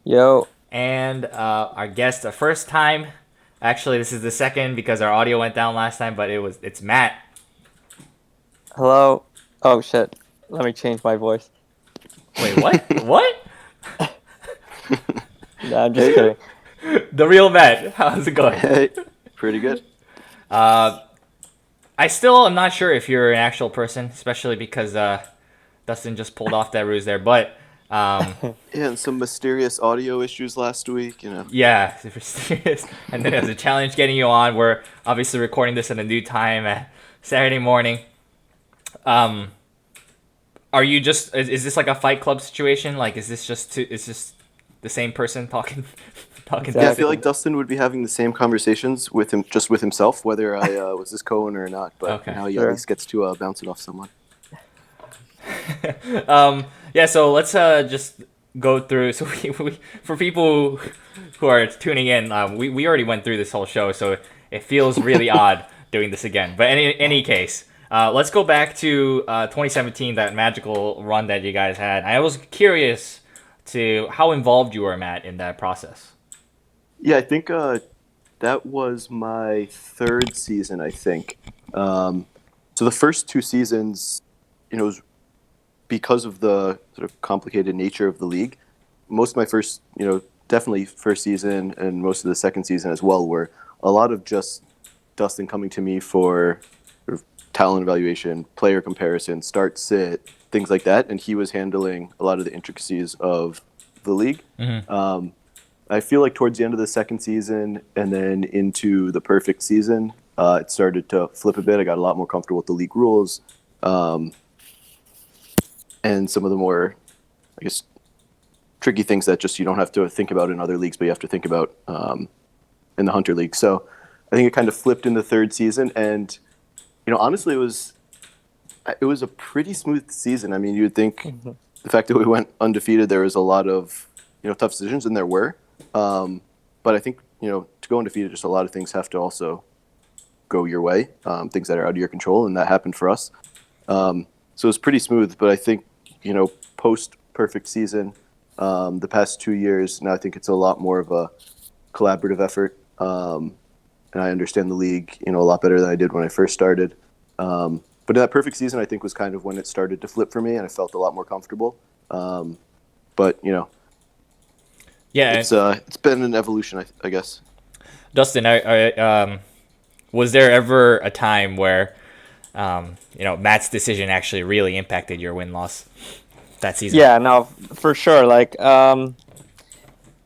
Yo, And our guest, the first time. Actually, this is the second because our audio went down last time, but it's Matt. hello. Oh shit. Let me change my voice. Wait, what? What? Nah, I'm just Hey, kidding. The real Matt. How's it going? hey, pretty good. Uh, I still am not sure if you're an actual person, especially because Dustin just pulled off that ruse there. But um, Yeah, and some mysterious audio issues last week. yeah, super serious. And then there's a challenge getting you on. We're obviously recording this at a new time at Saturday morning. Um, Are you just? Is this like a Fight Club situation? Like, is this the same person talking, talking Yeah, to I feel Exactly. like Dustin would be having the same conversations with him, just with himself, whether I was his co-owner or not. But Okay. now he at Sure. least gets to bounce it off someone. Yeah. So let's just go through. So for people who are tuning in, we already went through this whole show, so it feels really odd doing this again. But any case, let's go back to 2017, that magical run that you guys had. I was curious to how involved you were, Matt, in that process. Yeah, I think that was my third season. I think. So the first two seasons, was because of the sort of complicated nature of the league. Most of my first, definitely first season and most of the second season as well were a lot of just Dustin coming to me for sort of talent evaluation, player comparison, start sit, things like that, and he was handling a lot of the intricacies of the league. Mm-hmm. I feel like towards the end of the second season and then into the perfect season, it started to flip a bit. I got a lot more comfortable with the league rules, um, and some of the more, I guess, tricky things that just you don't have to think about in other leagues, but you have to think about in the Hunter League. So I think it kind of flipped in the third season, and honestly, it was a pretty smooth season. I mean, you'd think Mhm. the fact that we went undefeated, there was a lot of tough decisions, and there were. But I think to go undefeated, just a lot of things have to also go your way, things that are out of your control, and that happened for us. So it was pretty smooth. But I think post perfect season, the past 2 years now, I think it's a lot more of a collaborative effort, and I understand the league a lot better than I did when I first started. But in that perfect season, I think was kind of when it started to flip for me, and I felt a lot more comfortable. But Yeah, it's been an evolution, I guess. Dustin, was there ever a time where Matt's decision actually really impacted your win loss that season? Yeah, no, for sure.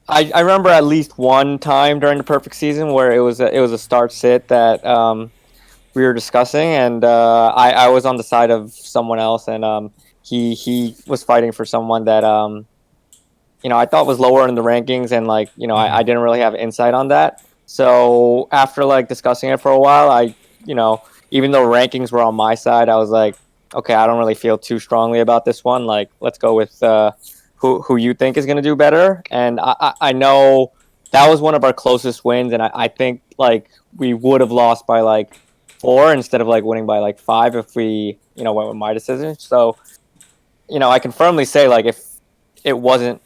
I remember at least one time during the perfect season where it was a start sit that we were discussing, and I was on the side of someone else, and he was fighting for someone that I thought was lower in the rankings, and I didn't really have insight on that. So after discussing it for a while, you know even though rankings were on my side, I was like, okay, I don't really feel too strongly about this one. Like, let's go with who you think is going to do better. And I know that was one of our closest wins, and I think we would have lost by four instead of winning by five if we went with my decision. So I can firmly say if it wasn't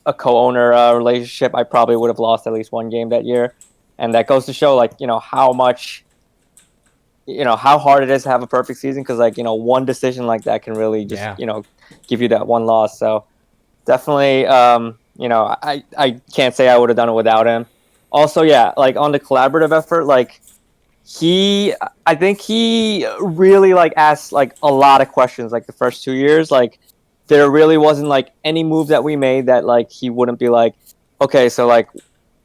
a co-owner relationship, I probably would have lost at least one game that year, and that goes to show how much how hard it is to have a perfect season, because one decision like that can really just Yeah. give you that one loss. So definitely, I can't say I would have done it without him. Also, yeah, on the collaborative effort, he I think he really asked a lot of questions the first 2 years. There really wasn't any move that we made that he wouldn't be okay, so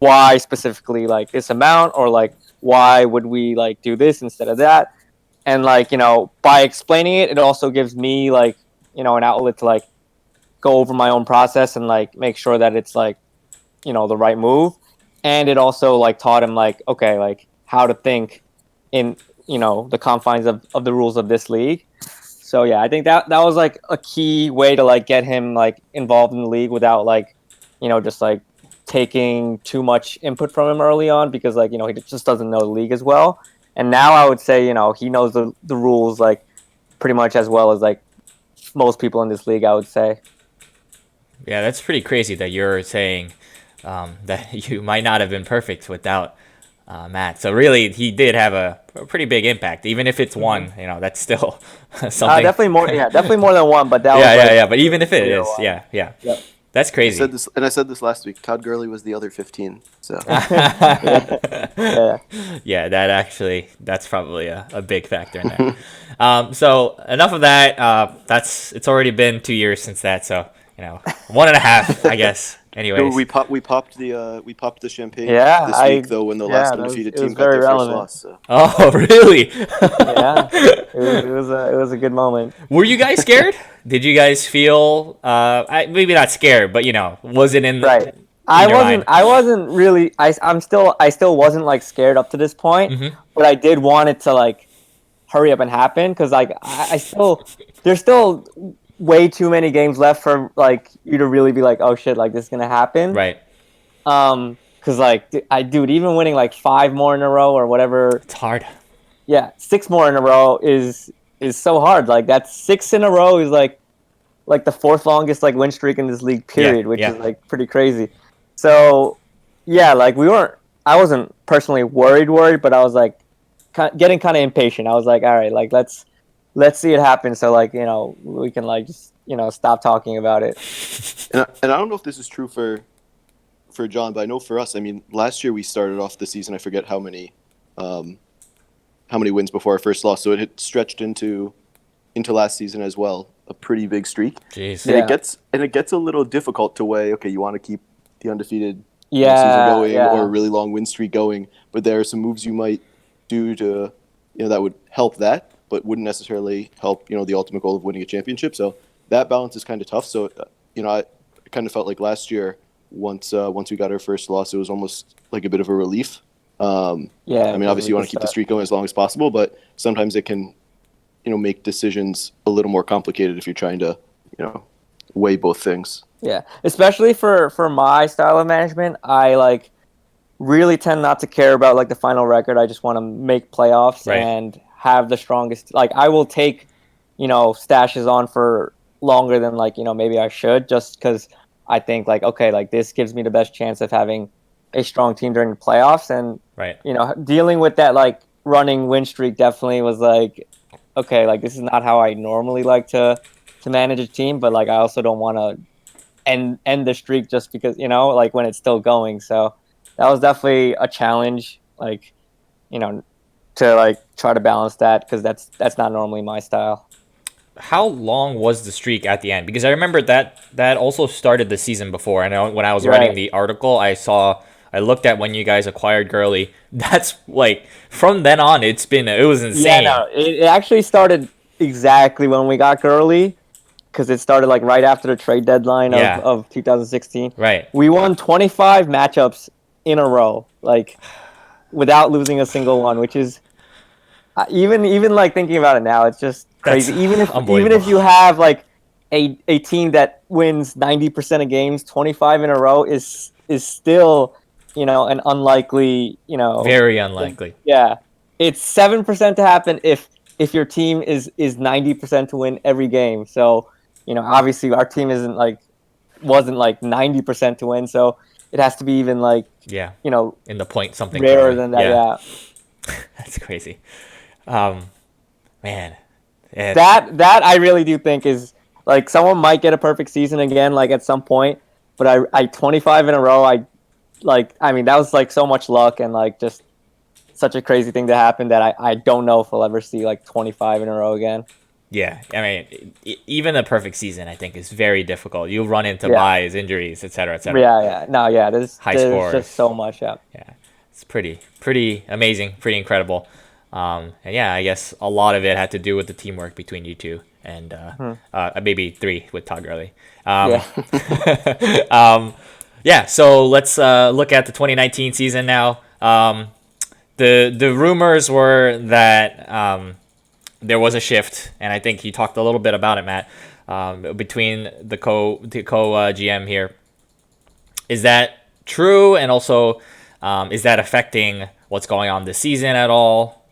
why specifically this amount, or why would we do this instead of that. And by explaining it, it also gives me an outlet to go over my own process and make sure that it's the right move. And it also taught him okay, how to think in the confines of the rules of this league. So yeah, I think that was a key way to get him involved in the league without just taking too much input from him early on, because he just doesn't know the league as well. And now I would say he knows the rules pretty much as well as most people in this league, I would say. Yeah, that's pretty crazy that you're saying that you might not have been perfect without Matt. So really, he did have a pretty big impact, even if it's one. You know, that's still something. Definitely more. Yeah, definitely more than one. But that Yeah, was yeah, like yeah. But even if it clear is, one. yeah, yeah, Yep. that's crazy. I said this last week. Todd Gurley was the other 15. So Yeah. Yeah, that's probably a big factor in there. So enough of that. It's already been 2 years since that, so 1.5, I guess. Anyways, we popped the champagne Yeah. this week though when the last undefeated It was team got very their first relevant. loss. So oh really? Yeah. It was a good moment. Were you guys scared? Did you guys feel maybe not scared, but was it Right. in your mind? I wasn't really. I still wasn't like scared up to this point, Mm-hmm. but I did want it to like hurry up and happen because like I still there's still way too many games left for like you to really be like, oh shit, like this is gonna happen. Right. Because like dude, even winning like 5 more in a row or whatever, It's hard. yeah, 6 more in a row is so hard. Like that's 6 in a row is like the fourth longest like win streak in this league period, which yeah. is like pretty crazy. So yeah, like I wasn't personally worried, but I was like getting kind of impatient. I was like, all right, like let's see it happen. So like we can like just stop talking about it. and I don't know if this is true for John, but I know for us. I mean, last year we started off the season. I forget how many wins before our first loss. So it had stretched into last season as well. A pretty big streak. Jeez. And Yeah. it gets a little difficult to weigh. Okay, you want to keep the undefeated season Yeah, going yeah. or a really long win streak going, but there are some moves you might do to that would help that, but wouldn't necessarily help the ultimate goal of winning a championship. So that balance is kind of tough. So I kind of felt like last year once we got our first loss, it was almost like a bit of a relief. Yeah. I mean, obviously you want to keep the streak going as long as possible, but sometimes it can make decisions a little more complicated if you're trying to weigh both things. Yeah, especially for my style of management, I like really tend not to care about like the final record. I just want to make playoffs Right. and have the strongest. Like I will take, stashes on for longer than like maybe I should, just because I think like okay, like this gives me the best chance of having a strong team during the playoffs, and Right. dealing with that like running win streak definitely was like okay, like this is not how I normally like to manage a team, but like I also don't want to end the streak just because like when it's still going. So that was definitely a challenge, like to like try to balance that because that's not normally my style. How long was the streak at the end? Because I remember that also started the season before. I know when I was writing Right. the article, I looked at when you guys acquired Gurley. That's like from then on, it was Yeah, insane. no, it actually started exactly when we got Gurley because it started like right after the trade deadline Yeah. of 2016. Right. We won 25 matchups in a row, like without losing a single one, which is even like thinking about it now, it's just crazy. That's Even if unbelievable. you have like a team that wins 90% of games, 25 in a row is still an unlikely Very unlikely. yeah. It's 7% to happen if your team is 90% to win every game. So obviously our team wasn't like 90% to win, so it has to be even like Yeah. you In the point something. rarer currently. than that. Yeah. That's crazy. Man. It's- That I really do think is like someone might get a perfect season again like at some point, but I 25 in a row, I mean that was like so much luck and like just such a crazy thing to happen that I don't know if we'll ever see like 25 in a row again. Yeah, I mean, even a perfect season, I think, is very difficult. You'll run into Yeah. buys, injuries, etc., etc. Yeah. No, yeah, High there's scores. just so much. Yeah. Yeah, it's pretty amazing, pretty incredible. And yeah, I guess a lot of it had to do with the teamwork between you two, and maybe three with Todd Gurley. Yeah. Yeah. So let's look at the 2019 season now. The rumors were that there was a shift, and I think you talked a little bit about it, Matt, between the co GM here. Is that true? And also, is that affecting what's going on this season at all?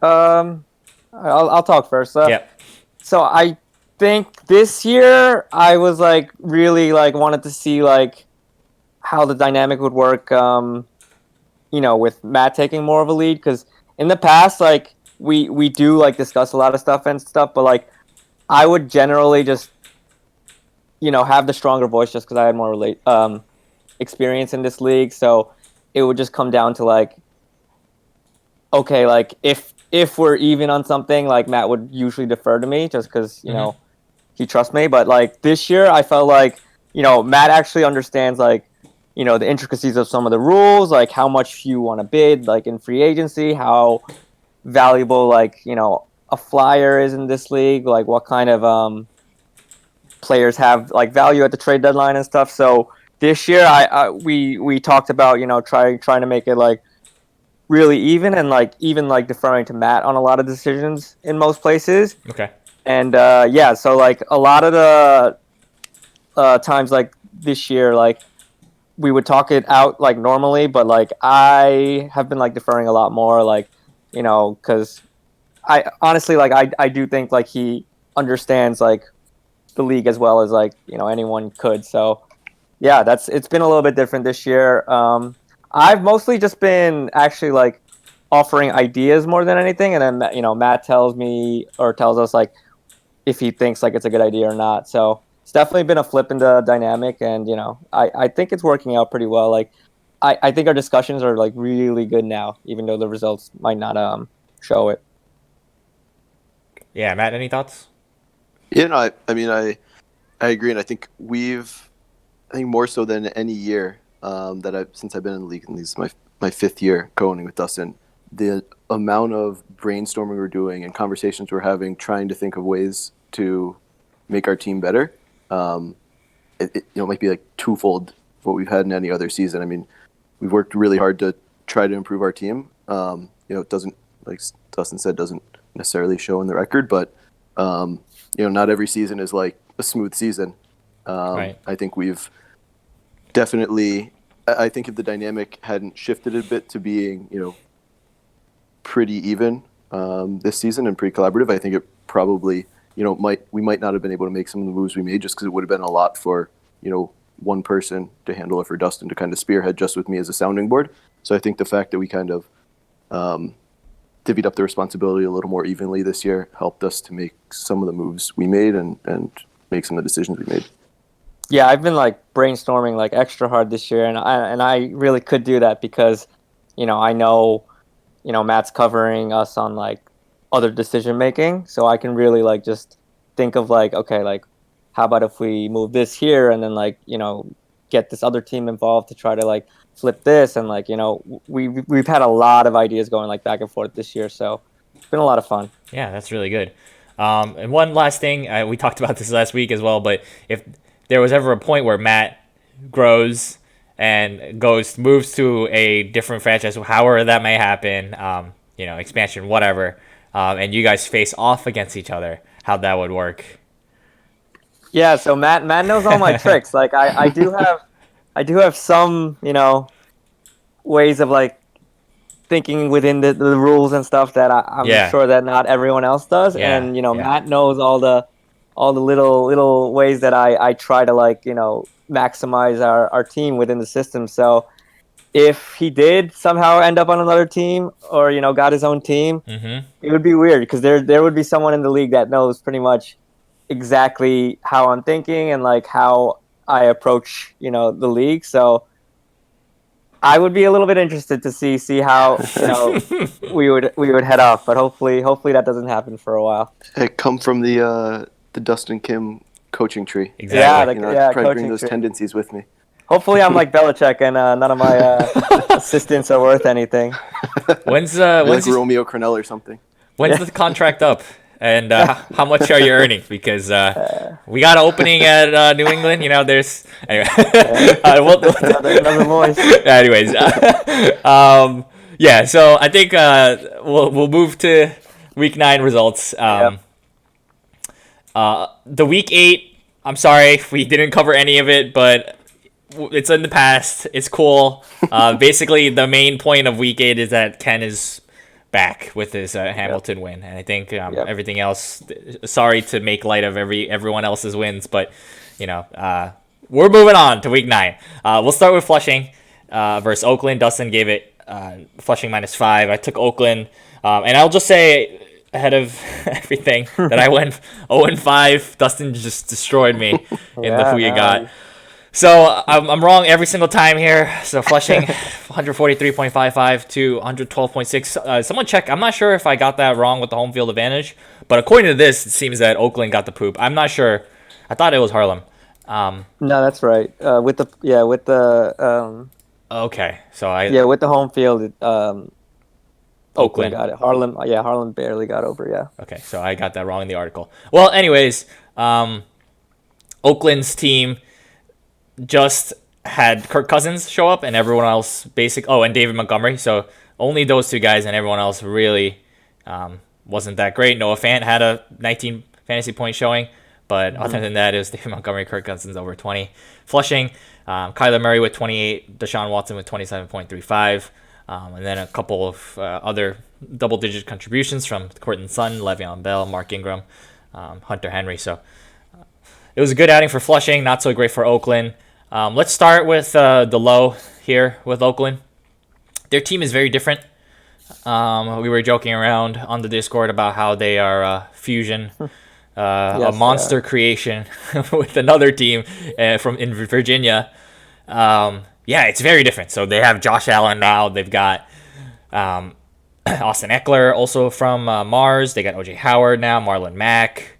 I'll talk first. Yeah. So I think this year I was like really like wanted to see like how the dynamic would work. With Matt taking more of a lead, because in the past, like we do like discuss a lot of stuff and stuff, but like I would generally just have the stronger voice just because I had more experience in this league, so it would just come down to like, okay, like if we're even on something, like Matt would usually defer to me just because he trusts me. But like this year, I felt like Matt actually understands like the intricacies of some of the rules, like how much you want to bid, like in free agency, how valuable like a flyer is in this league, like what kind of players have like value at the trade deadline and stuff. So this year, we talked about trying to make it like really even, and like even like deferring to Matt on a lot of decisions in most places. Okay. And so like a lot of the times like this year, like we would talk it out like normally, but like I have been like deferring a lot more, like because I honestly like I do think like he understands like the league as well as like anyone could. So yeah, it's been a little bit different this year. I've mostly just been actually like offering ideas more than anything, and then Matt tells me or tells us like if he thinks like it's a good idea or not. So it's definitely been a flip in the dynamic, and I think it's working out pretty well. Like I think our discussions are like really good now, even though the results might not show it. Yeah, Matt, any thoughts? Yeah, no, I mean, I agree, and I think I think more so than any year since I've been in the league, and this is my fifth year co-owning with Dustin, the amount of brainstorming we're doing and conversations we're having, trying to think of ways to make our team better, it might be like twofold what we've had in any other season. I mean, we've worked really hard to try to improve our team. It doesn't, like Dustin said, doesn't necessarily show in the record, but not every season is like a smooth season. Right. I think we've definitely. I think if the dynamic hadn't shifted a bit to being, pretty even this season and pretty collaborative, I think it probably, we might not have been able to make some of the moves we made just because it would have been a lot for, one person to handle it, for Dustin to kind of spearhead just with me as a sounding board. So I think the fact that we kind of divvied up the responsibility a little more evenly this year helped us to make some of the moves we made and make some of the decisions we made. Yeah, I've been like brainstorming like extra hard this year, and I really could do that because, I know, Matt's covering us on like other decision making, so I can really like just think of like, okay, like how about if we move this here and then like get this other team involved to try to like flip this, and like we've had a lot of ideas going like back and forth this year, so it's been a lot of fun. Yeah, that's really good. And one last thing, we talked about this last week as well, but if there was ever a point where Matt grows and moves to a different franchise, however that may happen, expansion, whatever, and you guys face off against each other, how that would work. Yeah, so Matt knows all my tricks. Like I do have some, ways of like thinking within the rules and stuff that I'm sure that not everyone else does. Yeah, And Matt knows all the little ways that I try to like maximize our team within the system. So if he did somehow end up on another team or got his own team, it would be weird because there would be someone in the league that knows pretty much exactly how I'm thinking and like how I approach the league. So I would be a little bit interested to see how we would head off, but hopefully that doesn't happen for a while. I come from the Dustin Kim coaching tree. Exactly. Probably bring coaching those tree. tendencies with me. Hopefully I'm like Belichick and none of my assistants are worth anything. When's like Romeo Crennel or something. When's the contract up? And how much are you earning? Because we got an opening at New England. There's anyway. Another voice. Anyways, yeah. So I think we'll move to Week 9 results. The Week 8. I'm sorry if we didn't cover any of it, but it's in the past. It's cool. Basically, the main point of Week 8 is that Ken is back with his Hamilton win, and I think everything else. Sorry to make light of everyone else's wins, but we're moving on to week 9. We'll start with Flushing versus Oakland. Dustin gave it Flushing -5. I took Oakland, and I'll just say ahead of everything that I went 0-5. Dustin just destroyed me in the Who You Got. So I'm wrong every single time here. So Flushing 143.55 to 112.6. Someone check. I'm not sure if I got that wrong with the home field advantage, but according to this, it seems that Oakland got the poop. I'm not sure. I thought it was Harlem. No, that's right. With the okay, so with the home field, Oakland got it. Harlem barely got over. Yeah. Okay, so I got that wrong in the article. Well, anyways, Oakland's team just had Kirk Cousins show up, and everyone else and David Montgomery. So only those 2 guys, and everyone else really wasn't that great. Noah Fant had a 19 fantasy point showing, but other than that, it was David Montgomery, Kirk Cousins over 20. Flushing, Kyler Murray with 28, Deshaun Watson with 27.35, and then a couple of other double-digit contributions from Courtland Sutton, Le'Veon Bell, Mark Ingram, Hunter Henry. So it was a good outing for Flushing, not so great for Oakland. Let's start with the low here with Oakland. Their team is very different. We were joking around on the Discord about how they are fusion, a monster creation with another team from in Virginia. It's very different. So they have Josh Allen now. They've got Austin Eckler also from Mars. They got OJ Howard now, Marlon Mack.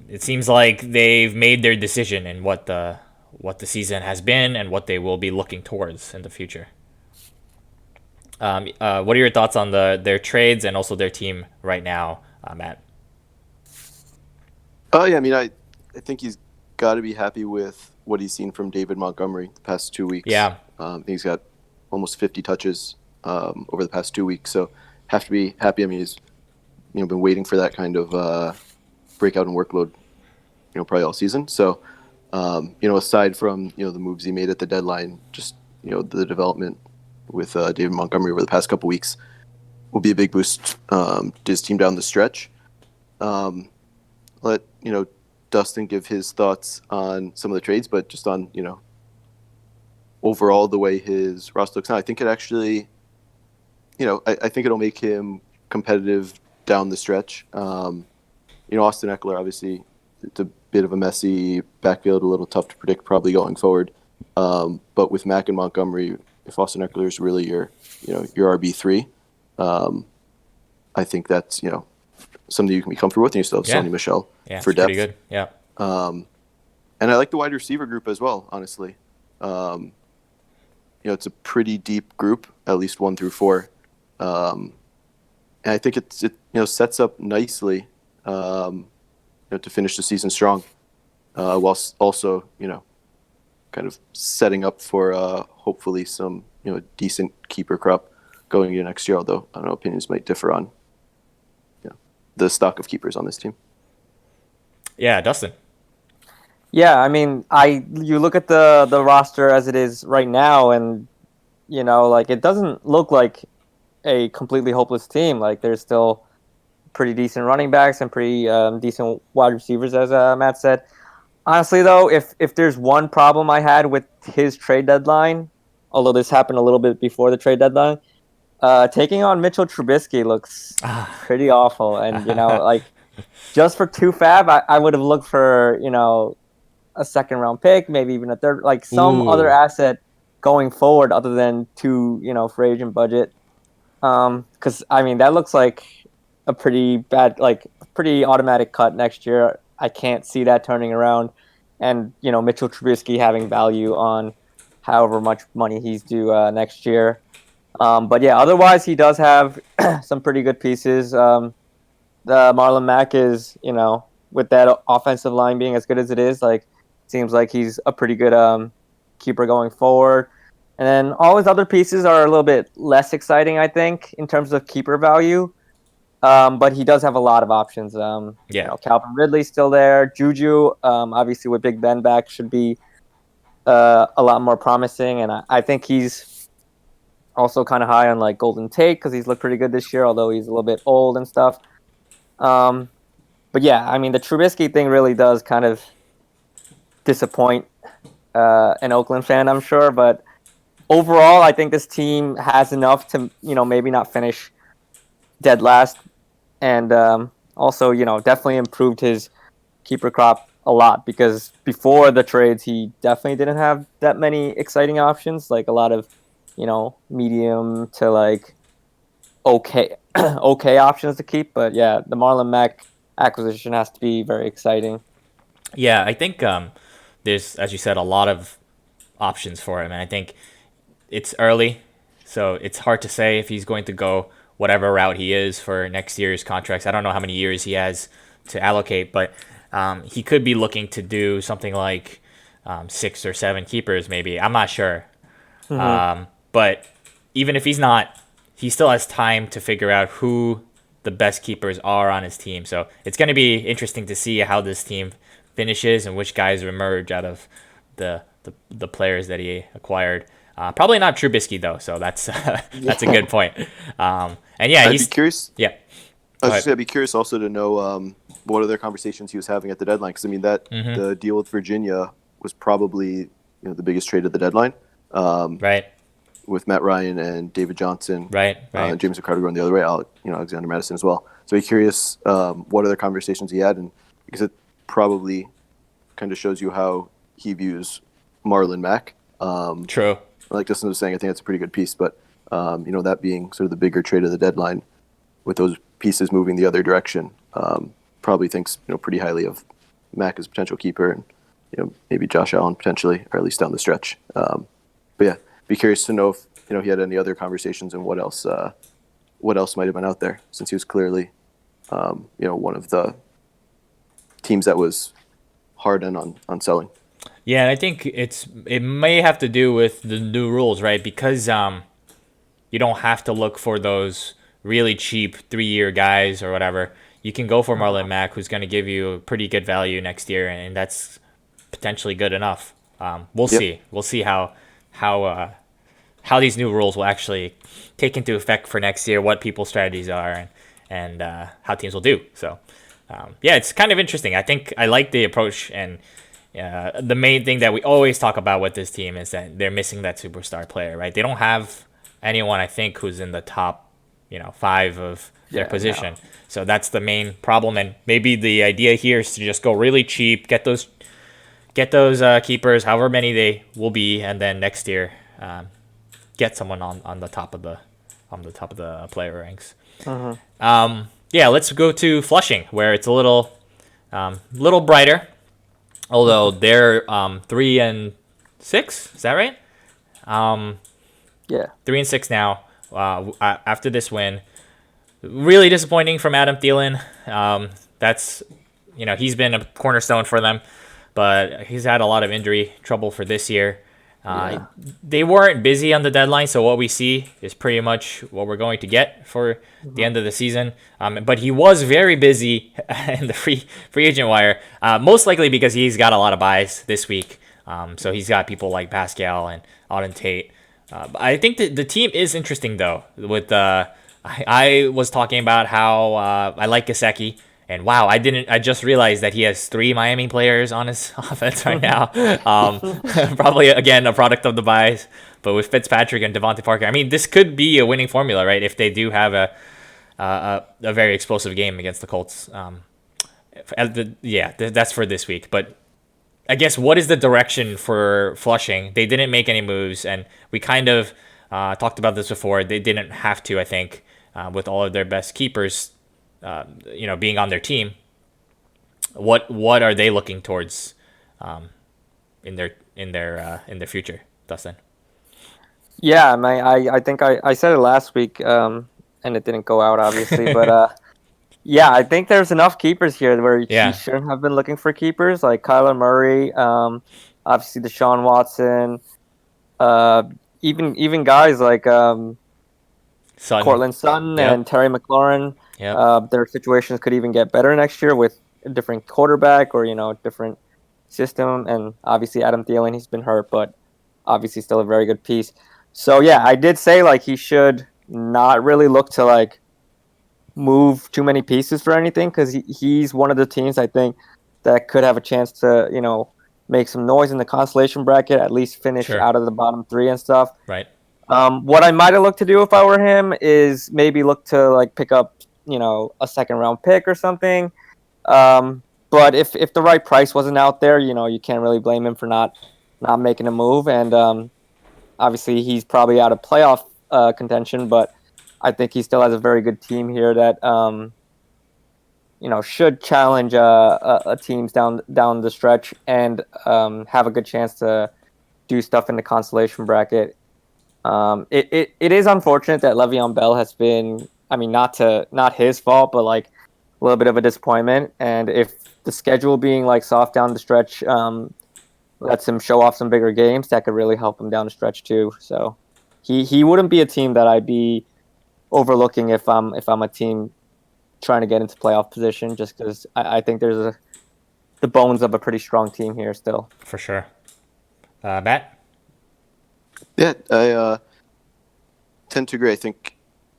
It seems like they've made their decision in what the season has been and what they will be looking towards in the future. What are your thoughts on their trades and also their team right now, Matt? I think he's got to be happy with what he's seen from David Montgomery the past 2 weeks. Yeah. He's got almost 50 touches over the past 2 weeks, so have to be happy. I mean, he's been waiting for that kind of breakout in workload, probably all season. So, aside from the moves he made at the deadline, just the development with David Montgomery over the past couple weeks will be a big boost to his team down the stretch. Let Dustin give his thoughts on some of the trades, but just on overall the way his roster looks now, I think it actually, I think it'll make him competitive down the stretch. Austin Eckler, obviously, it's a bit of a messy backfield, a little tough to predict probably going forward. But with Mack and Montgomery, if Austin Eckler is really your RB3, I think that's, something you can be comfortable with. And you still have Sonny Michel for depth. Pretty good. Yeah. And I like the wide receiver group as well, honestly. It's a pretty deep group, at least 1 through 4. And I think it sets up nicely to finish the season strong, whilst also kind of setting up for hopefully some decent keeper crop going into next year. Although I don't know, opinions might differ on the stock of keepers on this team. Yeah, Dustin. Yeah, I mean, you look at the roster as it is right now, and it doesn't look like a completely hopeless team. Like, there's still pretty decent running backs and pretty decent wide receivers, as Matt said. Honestly, though, if there's one problem I had with his trade deadline, although this happened a little bit before the trade deadline, taking on Mitchell Trubisky looks pretty awful. And just for 2 fab, I would have looked for a second round pick, maybe even a third, some other asset going forward other than 2 free agent budget. Because that looks like a pretty bad, pretty automatic cut next year. I can't see that turning around, and Mitchell Trubisky having value on however much money he's due next year. But yeah, otherwise he does have some pretty good pieces. The Marlon Mack is, with that offensive line being as good as it is, seems like he's a pretty good keeper going forward. And then all his other pieces are a little bit less exciting, I think, in terms of keeper value. But he does have a lot of options. Calvin Ridley's still there. Juju, obviously with Big Ben back, should be a lot more promising. And I think he's Also kind of high on like Golden Tate because he's looked pretty good this year, although he's a little bit old and stuff. But yeah, I mean, the Trubisky thing really does kind of disappoint an Oakland fan, I'm sure. But overall, I think this team has enough to, maybe not finish dead last. And also, definitely improved his keeper crop a lot because before the trades, he definitely didn't have that many exciting options, like a lot of, medium to like okay options to keep. But yeah, the Marlon Mack acquisition has to be very exciting. Yeah, I think there's, as you said, a lot of options for him, and I think it's early, so it's hard to say if he's going to go whatever route he is for next year's contracts. I don't know how many years he has to allocate, but he could be looking to do something like 6 or 7 keepers, maybe. I'm not sure. But even if he's not, he still has time to figure out who the best keepers are on his team. So it's going to be interesting to see how this team finishes and which guys emerge out of the players that he acquired. Probably not Trubisky though, so that's that's a good point. And yeah, I'd be curious. Yeah, I was just gonna be curious also to know what other conversations he was having at the deadline, because I mean that the deal with Virginia was probably the biggest trade at the deadline. Right. With Matt Ryan and David Johnson, right. James McCarter going the other way, Alexander Madison as well. So I'm curious what other conversations he had, and because it probably kind of shows you how he views Marlon Mack. True. Like Justin was saying, I think that's a pretty good piece. But that being sort of the bigger trade of the deadline, with those pieces moving the other direction, probably thinks pretty highly of Mack as a potential keeper, and maybe Josh Allen potentially, or at least down the stretch. But yeah, be curious to know if he had any other conversations and what else might have been out there, since he was clearly one of the teams that was hard in on selling. Yeah, and I think it may have to do with the new rules, right? Because you don't have to look for those really cheap 3-year guys or whatever. You can go for Marlon Mack, who's going to give you a pretty good value next year, and that's potentially good enough. We'll see. We'll see how these new rules will actually take into effect for next year, what people's strategies are, and how teams will do. So, yeah, it's kind of interesting. I think I like the approach, and the main thing that we always talk about with this team is that they're missing that superstar player, right? They don't have anyone, I think, who's in the top, 5 of their position. No. So that's the main problem, and maybe the idea here is to just go really cheap, get those keepers, however many they will be, and then next year get someone on the top of the player ranks. Yeah, let's go to Flushing, where it's a little brighter. Although they're 3-6, is that right? Yeah, 3-6 now. After this win, really disappointing from Adam Thielen. That's he's been a cornerstone for them, but he's had a lot of injury trouble for this year. They weren't busy on the deadline, so what we see is pretty much what we're going to get for the end of the season. But he was very busy in the free agent wire, most likely because he's got a lot of buys this week. So he's got people like Pascal and Auden Tate. I think the team is interesting though. With I was talking about how I like Gesicki. And wow, I just realized that he has 3 Miami players on his offense right now. Probably, again, a product of the buys. But with Fitzpatrick and Devontae Parker, I mean, this could be a winning formula, right? If they do have a very explosive game against the Colts. That's for this week. But I guess what is the direction for Flushing? They didn't make any moves, and we kind of talked about this before. They didn't have to, I think, with all of their best keepers being on their team. What are they looking towards in their future, Dustin? Yeah, I think I said it last week, and it didn't go out obviously, but yeah, I think there's enough keepers here where you shouldn't have been looking for keepers like Kyler Murray, obviously Deshaun Watson, even guys like Cortland Sutton and Terry McLaurin. Their situations could even get better next year with a different quarterback or different system, and obviously Adam Thielen, he's been hurt, but obviously still a very good piece. So yeah, I did say like he should not really look to like move too many pieces for anything because he's one of the teams I think that could have a chance to make some noise in the consolation bracket, at least finish Sure. out of the bottom three and stuff. Right. What I might have looked to do if I were him is maybe look to like pick up a second round pick or something. But if the right price wasn't out there, you can't really blame him for not making a move. And obviously he's probably out of playoff contention, but I think he still has a very good team here that should challenge teams down the stretch and have a good chance to do stuff in the consolation bracket. It is unfortunate that Le'Veon Bell has been, I mean, not his fault, but like a little bit of a disappointment. And if the schedule being like soft down the stretch lets him show off some bigger games, that could really help him down the stretch too. So he wouldn't be a team that I'd be overlooking if I'm a team trying to get into playoff position, just because I think there's the bones of a pretty strong team here still. For sure. Matt? Yeah, I tend to agree. I think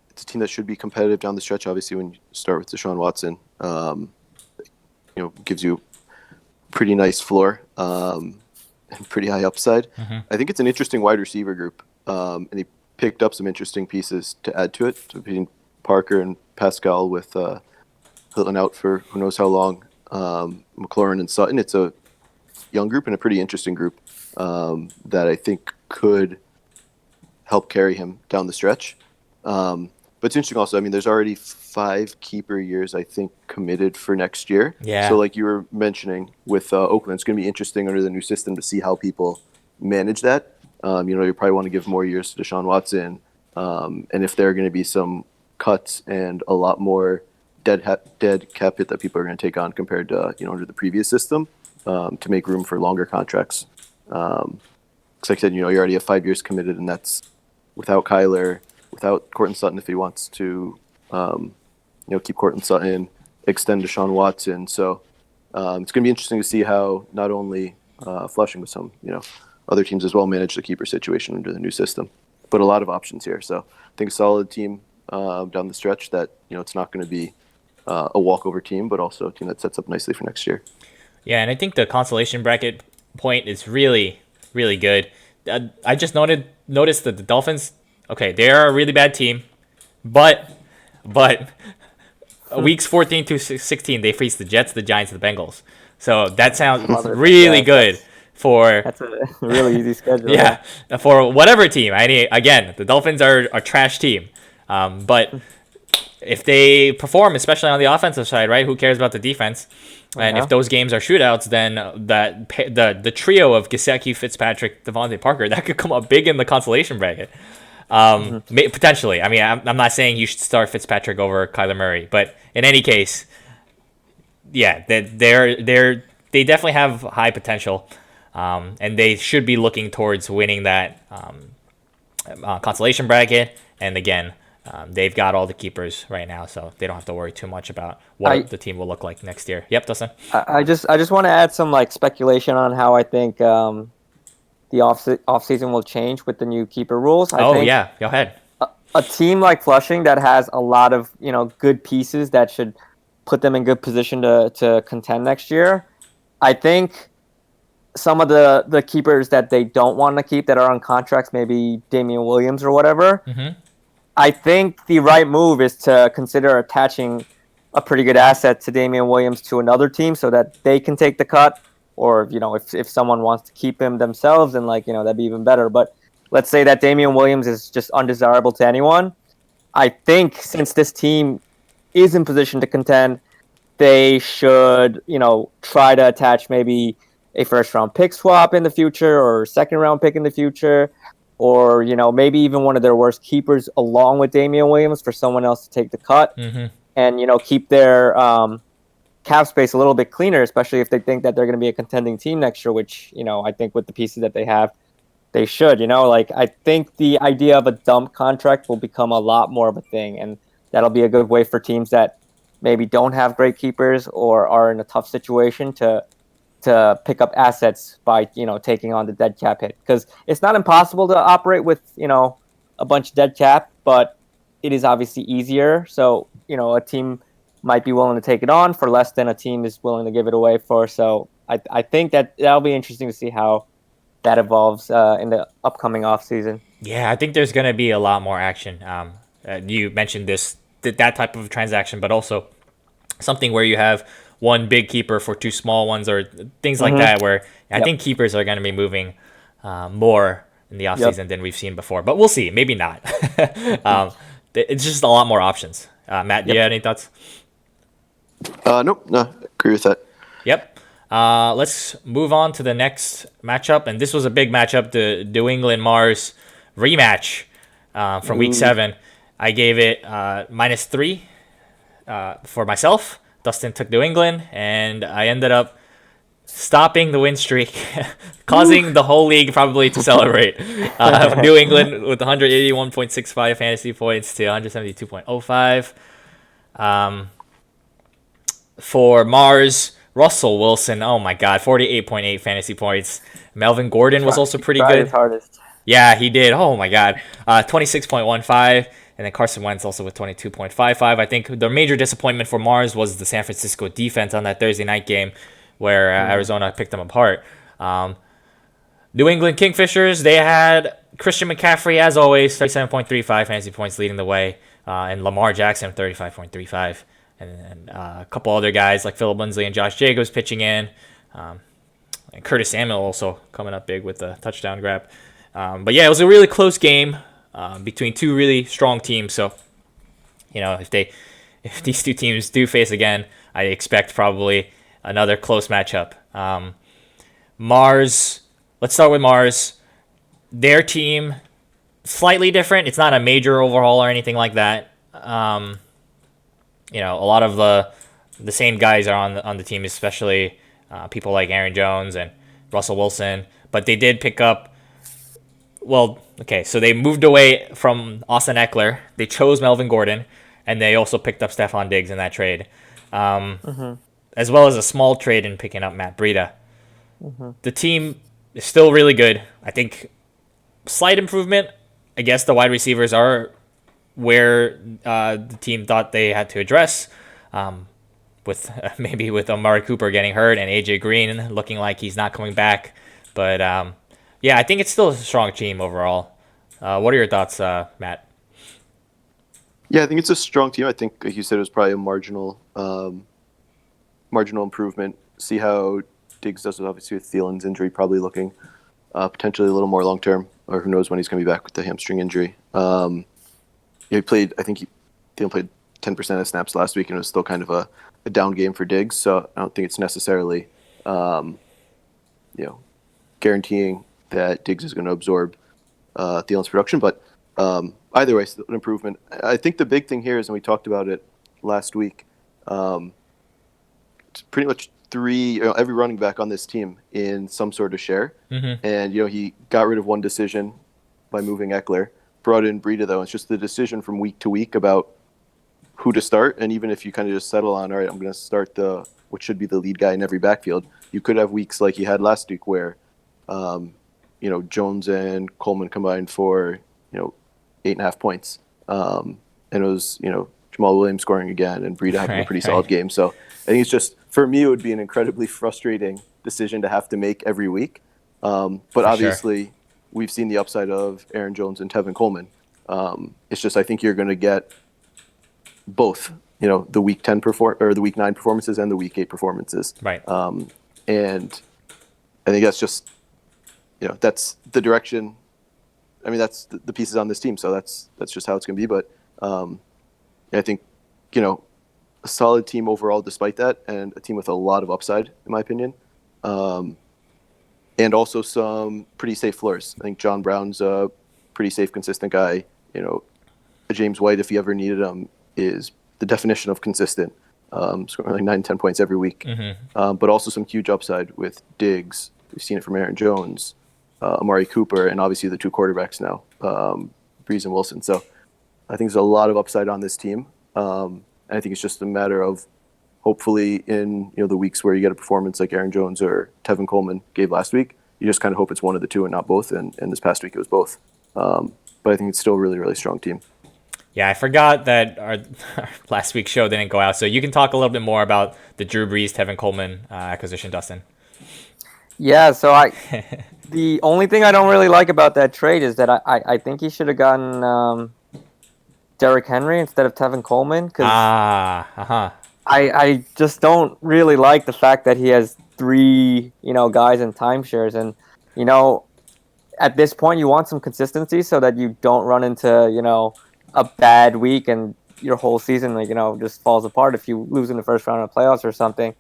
it's a team that should be competitive down the stretch. Obviously, when you start with Deshaun Watson, gives you a pretty nice floor and pretty high upside. Mm-hmm. I think it's an interesting wide receiver group, and he picked up some interesting pieces to add to it. So between Parker and Pascal, with Hilton out for who knows how long, McLaurin and Sutton. It's a young group and a pretty interesting group that I think could help carry him down the stretch. But it's interesting also, I mean, there's already 5 keeper years, I think, committed for next year. Yeah. So like you were mentioning with Oakland, it's going to be interesting under the new system to see how people manage that. You probably want to give more years to Deshaun Watson. And if there are going to be some cuts and a lot more dead cap hit that people are going to take on compared to, under the previous system, to make room for longer contracts. Because like I said, you already have 5 years committed, and that's without Kyler, without Courtland Sutton if he wants to, keep Courtland Sutton, extend Deshaun Watson. So it's going to be interesting to see how not only Flushing, but some, other teams as well manage the keeper situation under the new system. But a lot of options here. So I think a solid team down the stretch that, it's not going to be a walkover team, but also a team that sets up nicely for next year. Yeah, and I think the consolation bracket point is really, really good. I just noticed that the Dolphins, okay, they are a really bad team, but weeks 14 to 16, they face the Jets, the Giants, and the Bengals. So that sounds really good for... That's a really easy schedule. Yeah, for whatever team. Again, the Dolphins are a trash team. But if they perform, especially on the offensive side, right, who cares about the defense? And if those games are shootouts, then the trio of Gesicki, Fitzpatrick, Devontae Parker, that could come up big in the consolation bracket. Potentially. I mean, I'm not saying you should start Fitzpatrick over Kyler Murray, but in any case, yeah, they definitely have high potential, and they should be looking towards winning that consolation bracket. And again, they've got all the keepers right now, so they don't have to worry too much about what the team will look like next year. Yep, Dustin. I just want to add some like speculation on how I think the off season will change with the new keeper rules. I think yeah, go ahead. A team like Flushing that has a lot of good pieces that should put them in good position to contend next year. I think some of the keepers that they don't want to keep that are on contracts, maybe Damian Williams or whatever. Mm-hmm. I think the right move is to consider attaching a pretty good asset to Damian Williams to another team so that they can take the cut. Or, if someone wants to keep him themselves, then that'd be even better. But let's say that Damian Williams is just undesirable to anyone. I think since this team is in position to contend, they should, try to attach maybe a first-round pick swap in the future or second-round pick in the future. Or, maybe even one of their worst keepers along with Damian Williams for someone else to take the cut. Mm-hmm. And, keep their cap space a little bit cleaner, especially if they think that they're going to be a contending team next year, which, I think with the pieces that they have, they should. I think the idea of a dump contract will become a lot more of a thing. And that'll be a good way for teams that maybe don't have great keepers or are in a tough situation to to pick up assets by taking on the dead cap hit, because it's not impossible to operate with a bunch of dead cap, but it is obviously easier. So a team might be willing to take it on for less than a team is willing to give it away for. So I think that'll be interesting to see how that evolves in the upcoming offseason. Yeah, I think there's going to be a lot more action. You mentioned that type of transaction, but also something where you have one big keeper for two small ones, or things like that, where I think keepers are going to be moving more in the offseason than we've seen before. But we'll see. Maybe not. It's just a lot more options. Matt, do you have any thoughts? Nope. No, agree with that. Yep. Let's move on to the next matchup. And this was a big matchup, the New England Mars rematch from Week 7. I gave it -3 for myself. Dustin took New England, and I ended up stopping the win streak, causing the whole league probably to celebrate. New England with 181.65 fantasy points to 172.05. For Mars, Russell Wilson, oh my God, 48.8 fantasy points. Melvin Gordon was also pretty good. His hardest. Yeah, he did. Oh my God, 26.15. And then Carson Wentz also with 22.55. I think the major disappointment for Mars was the San Francisco defense on that Thursday night game where Arizona picked them apart. New England Kingfishers, they had Christian McCaffrey, as always, 37.35 fantasy points leading the way. And Lamar Jackson, 35.35. And a couple other guys like Phillip Lindsay and Josh Jacobs pitching in. And Curtis Samuel also coming up big with the touchdown grab. But yeah, it was a really close game. Between two really strong teams. So, if these two teams do face again, I expect probably another close matchup. Mars, let's start with Mars. Their team, slightly different. It's not a major overhaul or anything like that. A lot of the same guys are on the team, especially people like Aaron Jones and Russell Wilson. But they did pick up. Well, okay, so they moved away from Austin Eckler. They chose Melvin Gordon, and they also picked up Stephon Diggs in that trade, as well as a small trade in picking up Matt Breida. The team is still really good. I think slight improvement. I guess the wide receivers are where the team thought they had to address, with Amari Cooper getting hurt and AJ Green looking like he's not coming back. But yeah, I think it's still a strong team overall. What are your thoughts, Matt? Yeah, I think it's a strong team. I think, like you said, it was probably a marginal improvement. See how Diggs does, obviously, with Thielen's injury, probably looking potentially a little more long term, or who knows when he's going to be back with the hamstring injury. He played. I think Thielen played 10% of snaps last week, and it was still kind of a down game for Diggs. So I don't think it's necessarily, guaranteeing that Diggs is going to absorb Thielen's production, but either way, still an improvement. I think the big thing here is, and we talked about it last week, it's pretty much every running back on this team in some sort of share. And he got rid of one decision by moving Eckler, brought in Breida, though. It's just the decision from week to week about who to start, and even if you kind of just settle on, all right, I'm going to start what should be the lead guy in every backfield, you could have weeks like you had last week where Jones and Coleman combined for 8.5 points, and it was Jamal Williams scoring again and Breida having a pretty solid game. So I think it's just, for me, it would be an incredibly frustrating decision to have to make every week. But obviously, we've seen the upside of Aaron Jones and Tevin Coleman. It's just, I think you're going to get both, the week 10 or the week 9 performances and the week 8 performances. Right. And I think that's just, that's the direction. I mean, that's the pieces on this team. So that's just how it's going to be. But I think, a solid team overall despite that, and a team with a lot of upside, in my opinion. And also some pretty safe floors. I think John Brown's a pretty safe, consistent guy. James White, if you ever needed him, is the definition of consistent. Scoring like 9-10 points every week. But also some huge upside with Diggs. We've seen it from Aaron Jones, Amari Cooper, and obviously the two quarterbacks now, Breeze and Wilson. So I think there's a lot of upside on this team. And I think it's just a matter of hopefully in the weeks where you get a performance like Aaron Jones or Tevin Coleman gave last week, you just kind of hope it's one of the two and not both. And this past week it was both. But I think it's still a really, really strong team. Yeah, I forgot that our last week's show didn't go out, so you can talk a little bit more about the Drew Brees, Tevin Coleman acquisition, Dustin. Yeah, so the only thing I don't really like about that trade is that I think he should have gotten Derrick Henry instead of Tevin Coleman, because I just don't really like the fact that he has three guys in timeshares, and at this point you want some consistency so that you don't run into a bad week and your whole season just falls apart if you lose in the first round of playoffs or something.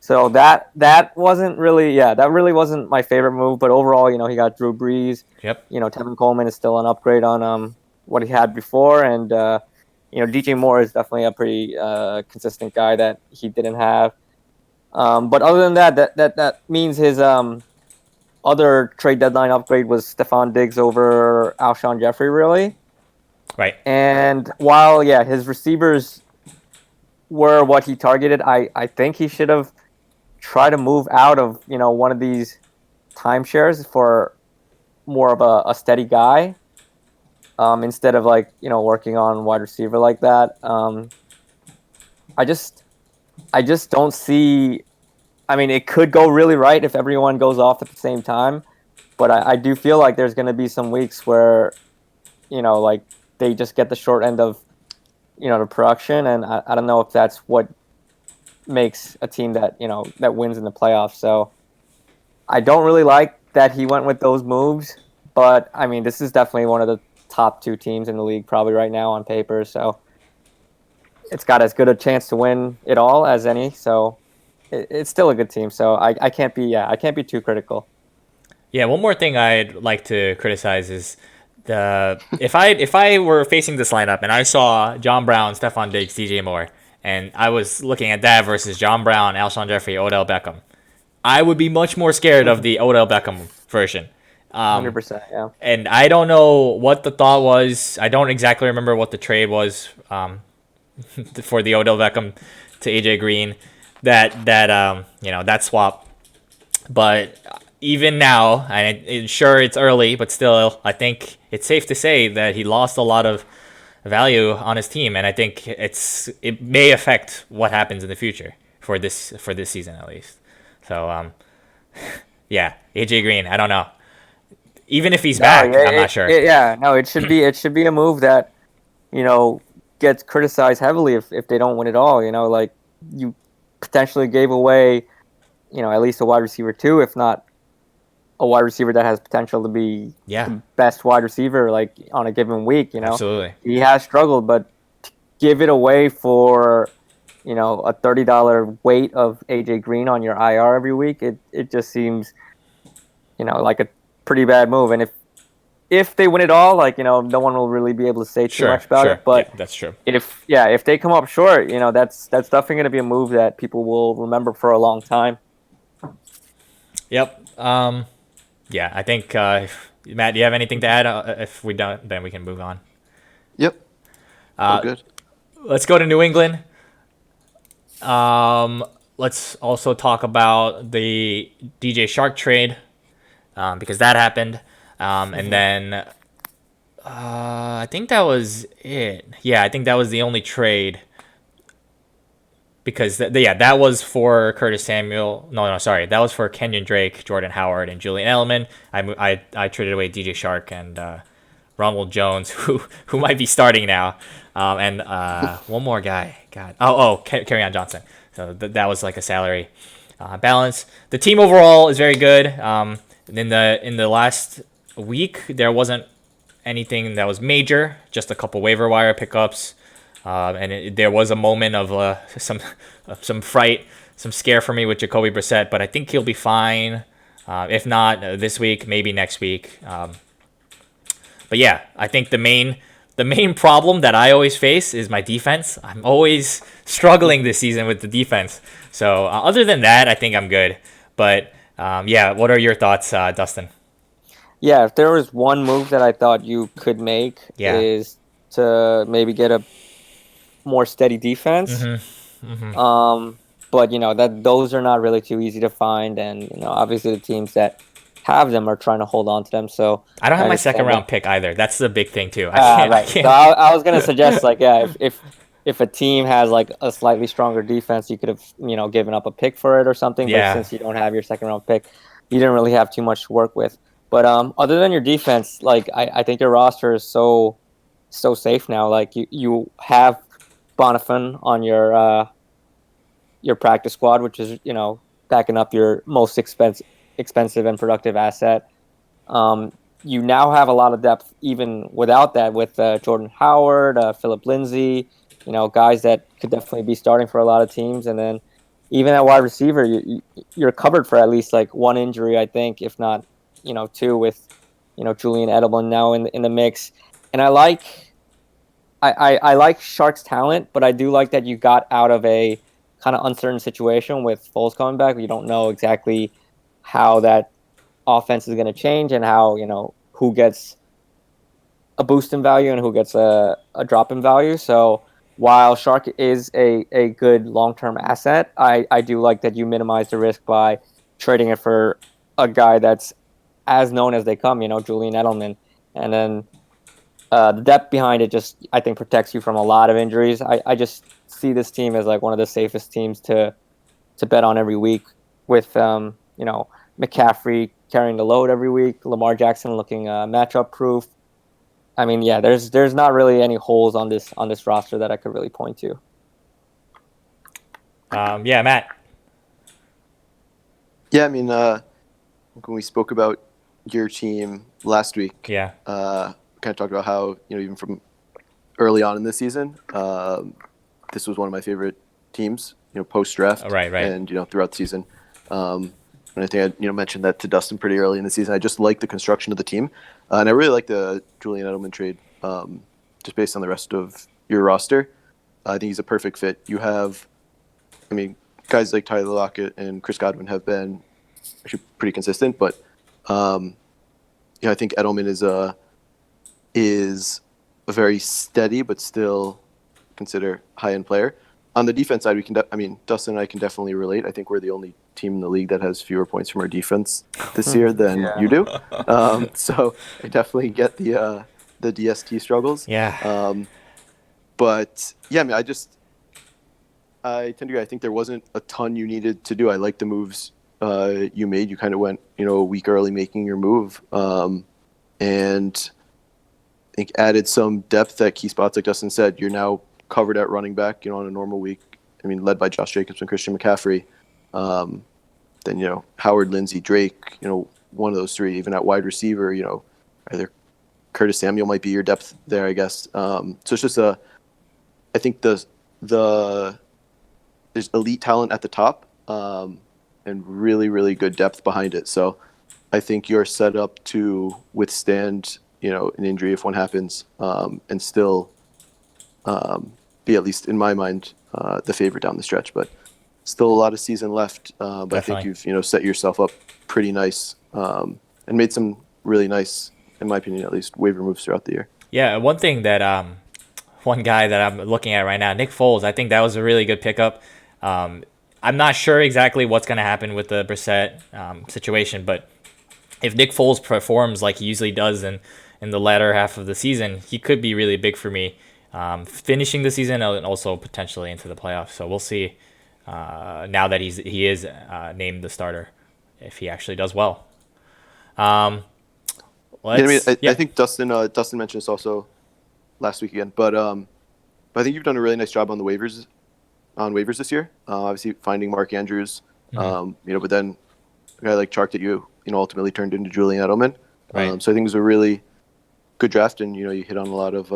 So that wasn't really that really wasn't my favorite move, but overall he got Drew Brees. Yep. Tevin Coleman is still an upgrade on what he had before, and DJ Moore is definitely a pretty consistent guy that he didn't have. But other than that means his other trade deadline upgrade was Stephon Diggs over Alshon Jeffrey, really. Right. And while his receivers were what he targeted, I think he should have tried to move out of one of these timeshares for more of a steady guy. Instead of working on wide receiver like that. I just don't see. I mean, it could go really right if everyone goes off at the same time, but I do feel like there's going to be some weeks where, they just get the short end of, the production, and I don't know if that's what makes a team that that wins in the playoffs. So I don't really like that he went with those moves, but I mean, this is definitely one of the top two teams in the league probably right now on paper, so it's got as good a chance to win it all as any. So it's still a good team. So I can't be too critical. Yeah, one more thing I'd like to criticize is if I were facing this lineup and I saw John Brown, Stephon Diggs, DJ Moore, and I was looking at that versus John Brown, Alshon Jeffrey, Odell Beckham, I would be much more scared of the Odell Beckham version. 100%, yeah. And I don't know what the thought was. I don't exactly remember what the trade was for the Odell Beckham to AJ Green, that swap. But even now, and sure it's early, but still, I think it's safe to say that he lost a lot of value on his team, and I think it may affect what happens in the future for this season at least. So yeah, AJ Green, I don't know. Even if he's back, I'm not sure. It should be a move that, gets criticized heavily if they don't win it all. Like you potentially gave away, at least a wide receiver 2, if not a wide receiver that has potential to be the best wide receiver like on a given week. Absolutely. He has struggled, but to give it away for a $30 weight of AJ Green on your IR every week, it just seems like a pretty bad move. And if they win it all, no one will really be able to say too much about it. But that's true. If they come up short, that's definitely going to be a move that people will remember for a long time. Yep. I think Matt, do you have anything to add? If we don't, then we can move on. Yep. Good. Let's go to New England. Let's also talk about the DJ Shark trade, because that happened. And then I think that was it. Yeah, I think that was the only trade. Because that was for Curtis Samuel. No, sorry, that was for Kenyon Drake, Jordan Howard, and Julian Edelman. I traded away DJ Shark and Ronald Jones, who might be starting now, and one more guy. God, Kerryon Johnson. So that was like a salary balance. The team overall is very good. In the last week, there wasn't anything that was major. Just a couple waiver wire pickups. And there was a moment of some fright, some scare for me with Jacoby Brissett, but I think he'll be fine. If not this week, maybe next week. But yeah, I think the main problem that I always face is my defense. I'm always struggling this season with the defense. So other than that, I think I'm good. But what are your thoughts, Dustin? Yeah, if there was one move that I thought you could make is to maybe get a more steady defense. but that those are not really too easy to find, and obviously the teams that have them are trying to hold on to them. So I don't I have my second understand that. round pick either. That's the big thing too. I can't. I Right. So can't. I was gonna suggest, like, yeah, if a team has like a slightly stronger defense, you could have given up a pick for it or something. But Yeah. since you don't have your second round pick, you didn't really have too much to work with. But other than your defense, like I think your roster is so safe now. Like you have Bonifan on your practice squad, which is backing up your most expensive and productive asset. You now have a lot of depth even without that, with Jordan Howard, Philip Lindsay, guys that could definitely be starting for a lot of teams. And then even at wide receiver, you're covered for at least like one injury, I think, if not, two, with, Julian Edelman now in the mix. And I like Shark's talent, but I do like that you got out of a kind of uncertain situation with Foles coming back. You don't know exactly how that offense is going to change, and how who gets a boost in value and who gets a drop in value. So while Shark is a good long-term asset, I do like that you minimize the risk by trading it for a guy that's as known as they come, Julian Edelman. And then the depth behind it just, I think, protects you from a lot of injuries. I just see this team as like one of the safest teams to bet on every week, with McCaffrey carrying the load every week, Lamar Jackson looking matchup proof. I mean, yeah, there's not really any holes on this roster that I could really point to. Yeah, Matt. Yeah, I mean, when we spoke about your team last week, Yeah. kind of talked about how even from early on in this season, this was one of my favorite teams. Post draft, Right. and throughout the season. And I think I mentioned that to Dustin pretty early in the season. I just like the construction of the team, and I really like the Julian Edelman trade. Just based on the rest of your roster, I think he's a perfect fit. You have, I mean, guys like Tyler Lockett and Chris Godwin have been actually pretty consistent, but I think Edelman is a very steady but still consider high-end player. On the defense side, Dustin and I can definitely relate. I think we're the only team in the league that has fewer points from our defense this year than you do. So I definitely get the DST struggles. Yeah. But yeah, I mean, I tend to agree. I think there wasn't a ton you needed to do. I like the moves you made. You kind of went a week early making your move, and I think added some depth at key spots. Like Dustin said, you're now covered at running back, on a normal week. I mean, led by Josh Jacobs and Christian McCaffrey. Then, Howard, Lindsey, Drake, one of those three. Even at wide receiver, either Curtis Samuel might be your depth there, I guess. So it's just I think there's elite talent at the top, and really, really good depth behind it. So I think you're set up to withstand, an injury if one happens, and still be, at least in my mind, the favorite down the stretch. But still a lot of season left. But Definitely. I think you've set yourself up pretty nice, and made some really nice, in my opinion at least, waiver moves throughout the year. Yeah. One thing that one guy that I'm looking at right now, Nick Foles. I think that was a really good pickup. I'm not sure exactly what's going to happen with the Brissett situation, but if Nick Foles performs like he usually does in the latter half of the season, he could be really big for me, finishing the season and also potentially into the playoffs. So we'll see. Now that he is named the starter, if he actually does well. I think Dustin mentioned this also last week again, but I think you've done a really nice job on waivers this year. Obviously finding Mark Andrews, but then a guy like Chark that you ultimately turned into Julian Edelman. Right. So I think it was a really good draft, and you hit on a lot of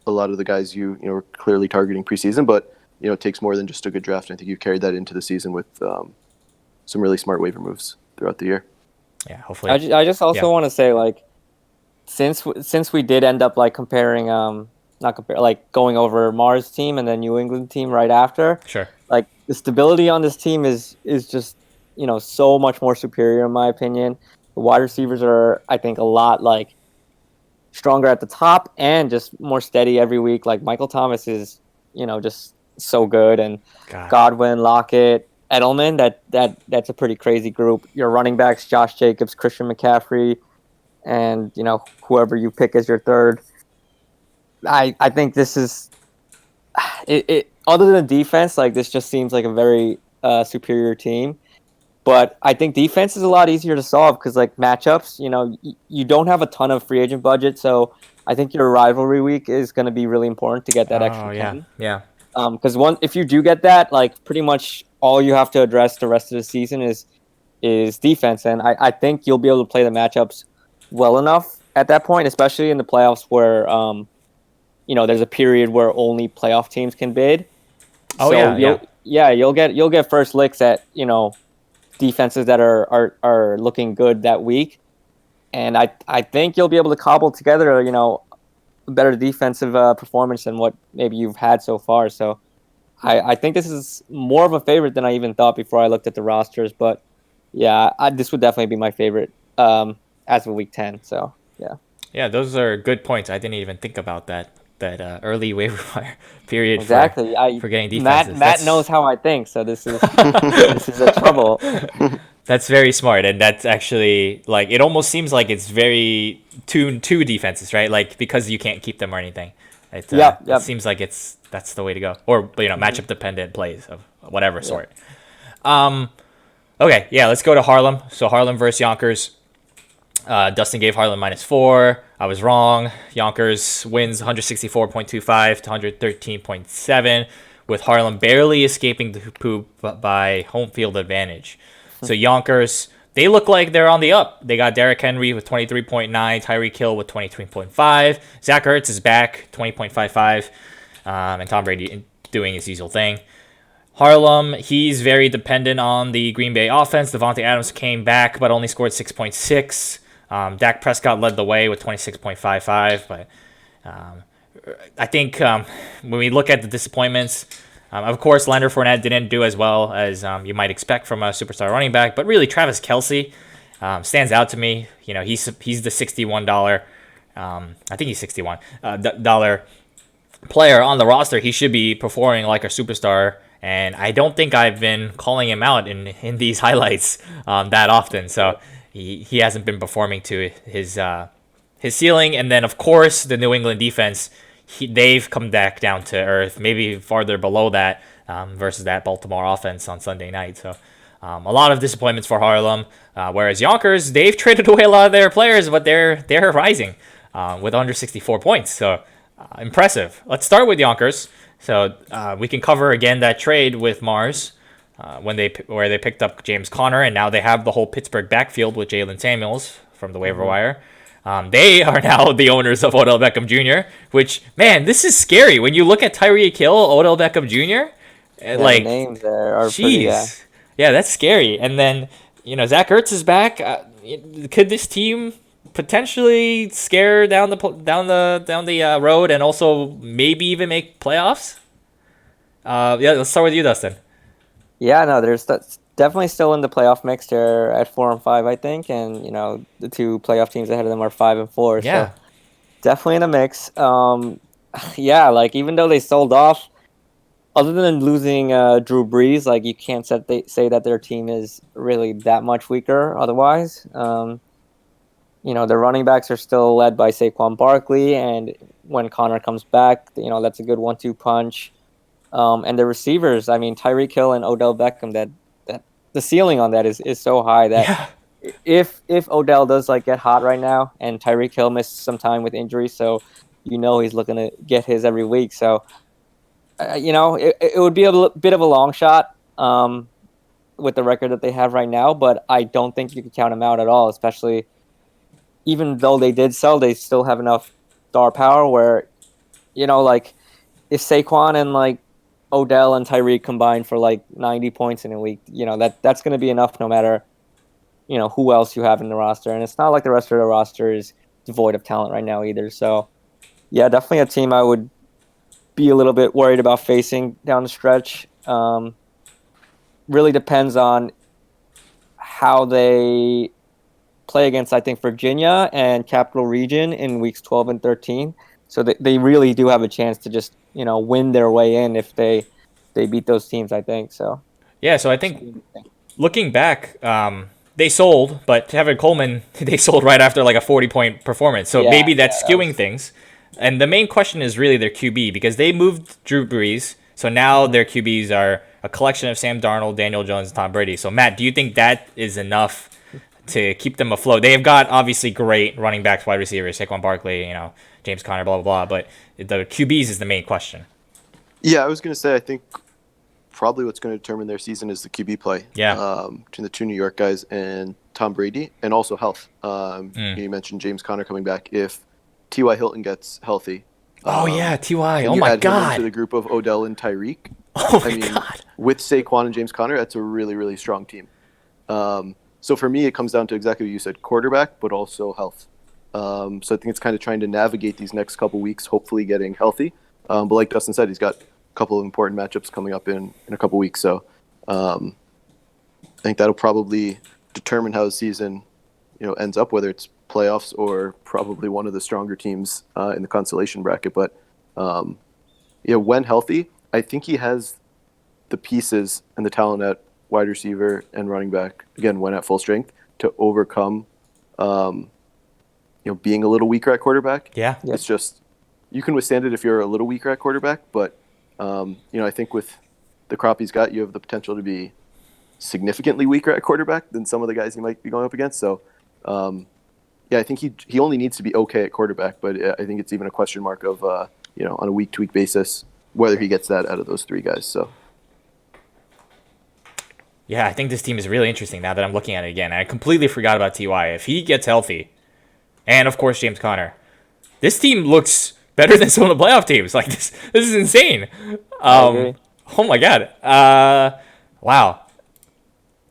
the guys you were clearly targeting preseason, but it takes more than just a good draft. And I think you've carried that into the season with some really smart waiver moves throughout the year. Yeah, hopefully. I just also want to say, like, since we did end up like comparing, like going over Mars team and then New England team right after. Sure. Like, the stability on this team is just so much more superior in my opinion. The wide receivers are, I think, a lot like stronger at the top and just more steady every week. Like, Michael Thomas is just so good, and God. Godwin, Lockett, Edelman. That's a pretty crazy group. Your running backs: Josh Jacobs, Christian McCaffrey, and whoever you pick as your third. I think this is it. Other than defense, like this just seems like a very superior team. But I think defense is a lot easier to solve because like matchups, you don't have a ton of free agent budget, so I think your rivalry week is going to be really important to get that extra Oh yeah, 10. yeah. Because if you do get that, like pretty much all you have to address the rest of the season is defense, and I think you'll be able to play the matchups well enough at that point, especially in the playoffs where there's a period where only playoff teams can bid. Oh So yeah. you'll get first licks at defenses that are looking good that week, and I think you'll be able to cobble together a better defensive performance than what maybe you've had so far. So I think this is more of a favorite than I even thought before I looked at the rosters. But yeah, this would definitely be my favorite as of week 10. So yeah. Yeah, those are good points. I didn't even think about that early waiver wire period Exactly. for getting Matt defenses. knows how I think, so this is a trouble. That's very smart, and that's actually like it almost seems like it's very two defenses, right? Like because you can't keep them or anything. Yep. It seems like that's the way to go, or matchup dependent plays of whatever sort. Okay, yeah, let's go to Harlem. So Harlem versus Yonkers. Dustin gave Harlem -4. I was wrong. Yonkers wins 164.25 to 113.7, with Harlem barely escaping the poop by home field advantage. So Yonkers, they look like they're on the up. They got Derrick Henry with 23.9, Tyreek Hill with 23.5. Zach Ertz is back, 20.55, and Tom Brady doing his usual thing. Harlem, he's very dependent on the Green Bay offense. Devontae Adams came back, but only scored 6.6. Dak Prescott led the way with 26.55. But I think when we look at the disappointments, of course, Leonard Fournette didn't do as well as you might expect from a superstar running back. But really, Travis Kelce stands out to me. He's the $61. I think he's $61 dollar player on the roster. He should be performing like a superstar. And I don't think I've been calling him out in these highlights that often. So he hasn't been performing to his ceiling. And then, of course, the New England defense, they've come back down to earth, maybe farther below that versus that Baltimore offense on Sunday night. So a lot of disappointments for Harlem. Whereas Yonkers, they've traded away a lot of their players, but they're rising with 164 points. So impressive. Let's start with Yonkers. So we can cover again that trade with Mars where they picked up James Conner, and now they have the whole Pittsburgh backfield with Jalen Samuels from the waiver wire. They are now the owners of Odell Beckham Jr., which, man, this is scary. When you look at Tyreek Hill, Odell Beckham Jr., The names there are pretty, yeah, that's scary. And then, Zach Ertz is back. Could this team potentially scare down the road and also maybe even make playoffs? Yeah, let's start with you, Dustin. Yeah, no, there's definitely still in the playoff mix. They're at 4 and 5, I think, and the two playoff teams ahead of them are 5 and 4. Yeah, so definitely in the mix. Yeah, like even though they sold off, other than losing Drew Brees, like you can't say that their team is really that much weaker. Otherwise, their running backs are still led by Saquon Barkley, and when Connor comes back, that's a good 1-2 punch. And the receivers, I mean, Tyreek Hill and Odell Beckham, that the ceiling on that is so high that if Odell does get hot right now, and Tyreek Hill missed some time with injury, so he's looking to get his every week. So it would be a bit of a long shot with the record that they have right now, but I don't think you could count them out at all, especially even though they did sell, they still have enough star power where, if Saquon and Odell and Tyreek combined for 90 points in a week, that's going to be enough no matter, who else you have in the roster. And it's not like the rest of the roster is devoid of talent right now either. So, yeah, definitely a team I would be a little bit worried about facing down the stretch. Really depends on how they play against, I think, Virginia and Capital Region in weeks 12 and 13. So they really do have a chance to just, win their way in if they they beat those teams. I think so. Yeah, so I think looking back, they sold, but Tevin Coleman, they sold right after like a 40-point performance. So Yeah, maybe that's that skewing was- things. And the main question is really their QB because they moved Drew Brees. So now their QBs are a collection of Sam Darnold, Daniel Jones, and Tom Brady. So Matt, do you think that is enough to keep them afloat? They have got obviously great running backs, wide receivers, Saquon Barkley, James Conner, blah, blah, blah. But the QBs is the main question. Yeah, I was going to say I think probably what's going to determine their season is the QB play. Yeah. Between the two New York guys and Tom Brady, and also health. You mentioned James Conner coming back. If T.Y. Hilton gets healthy, Oh, yeah, T.Y. and Oh, you my add him God. into the group of Odell and Tyreek. Oh, my I mean, God. with Saquon and James Conner, that's a really, really strong team. So for me, it comes down to exactly what you said, quarterback, but also health. So I think it's kind of trying to navigate these next couple weeks, hopefully getting healthy. But like Dustin said, he's got a couple of important matchups coming up in a couple weeks. So I think that'll probably determine how the season, ends up, whether it's playoffs or probably one of the stronger teams in the consolation bracket. But when healthy, I think he has the pieces and the talent at wide receiver and running back, again, when at full strength, to overcome, being a little weaker at quarterback. Yeah. It's just, you can withstand it if you're a little weaker at quarterback, but, I think with the crop he's got, you have the potential to be significantly weaker at quarterback than some of the guys he might be going up against. So, I think he only needs to be okay at quarterback, but I think it's even a question mark of, on a week-to-week basis, whether he gets that out of those three guys. So. Yeah, I think this team is really interesting now that I'm looking at it again. I completely forgot about Ty. If he gets healthy, and of course James Conner, this team looks better than some of the playoff teams. Like this is insane. I agree. Oh my God. Wow.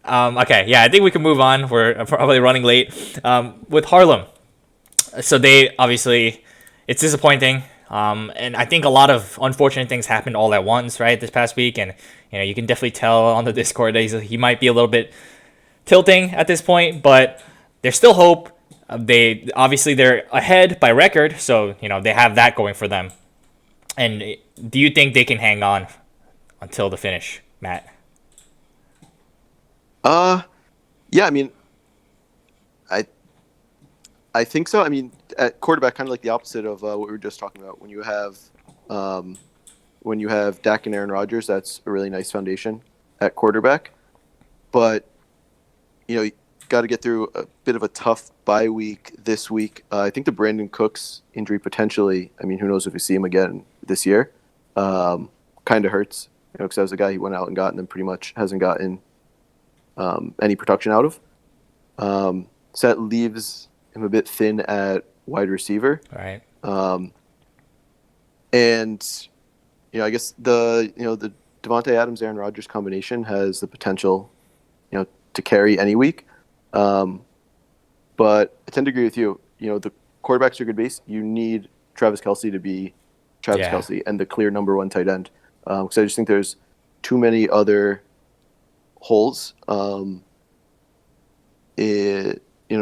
Okay, yeah, I think we can move on. We're probably running late. With Harlem, so they obviously, it's disappointing. And I think a lot of unfortunate things happened all at once, right, this past week. And, you can definitely tell on the Discord that he might be a little bit tilting at this point, but there's still hope. They're ahead by record, so, they have that going for them. And do you think they can hang on until the finish, Matt? Yeah, I mean, I think so. I mean, at quarterback, kind of like the opposite of what we were just talking about. When you have Dak and Aaron Rodgers, that's a really nice foundation at quarterback. But you got to get through a bit of a tough bye week this week. I think the Brandon Cooks injury potentially. I mean, who knows if we see him again this year? Kind of hurts, because that was a guy he went out and got, and then pretty much hasn't gotten any production out of. So that leaves him a bit thin at wide receiver. All right. And I guess the Devontae Adams Aaron Rodgers combination has the potential to carry any week. But I tend to agree with you. The quarterbacks are good base. You need Travis Kelce to be Travis Kelce and the clear number one tight end. Because I just think there's too many other holes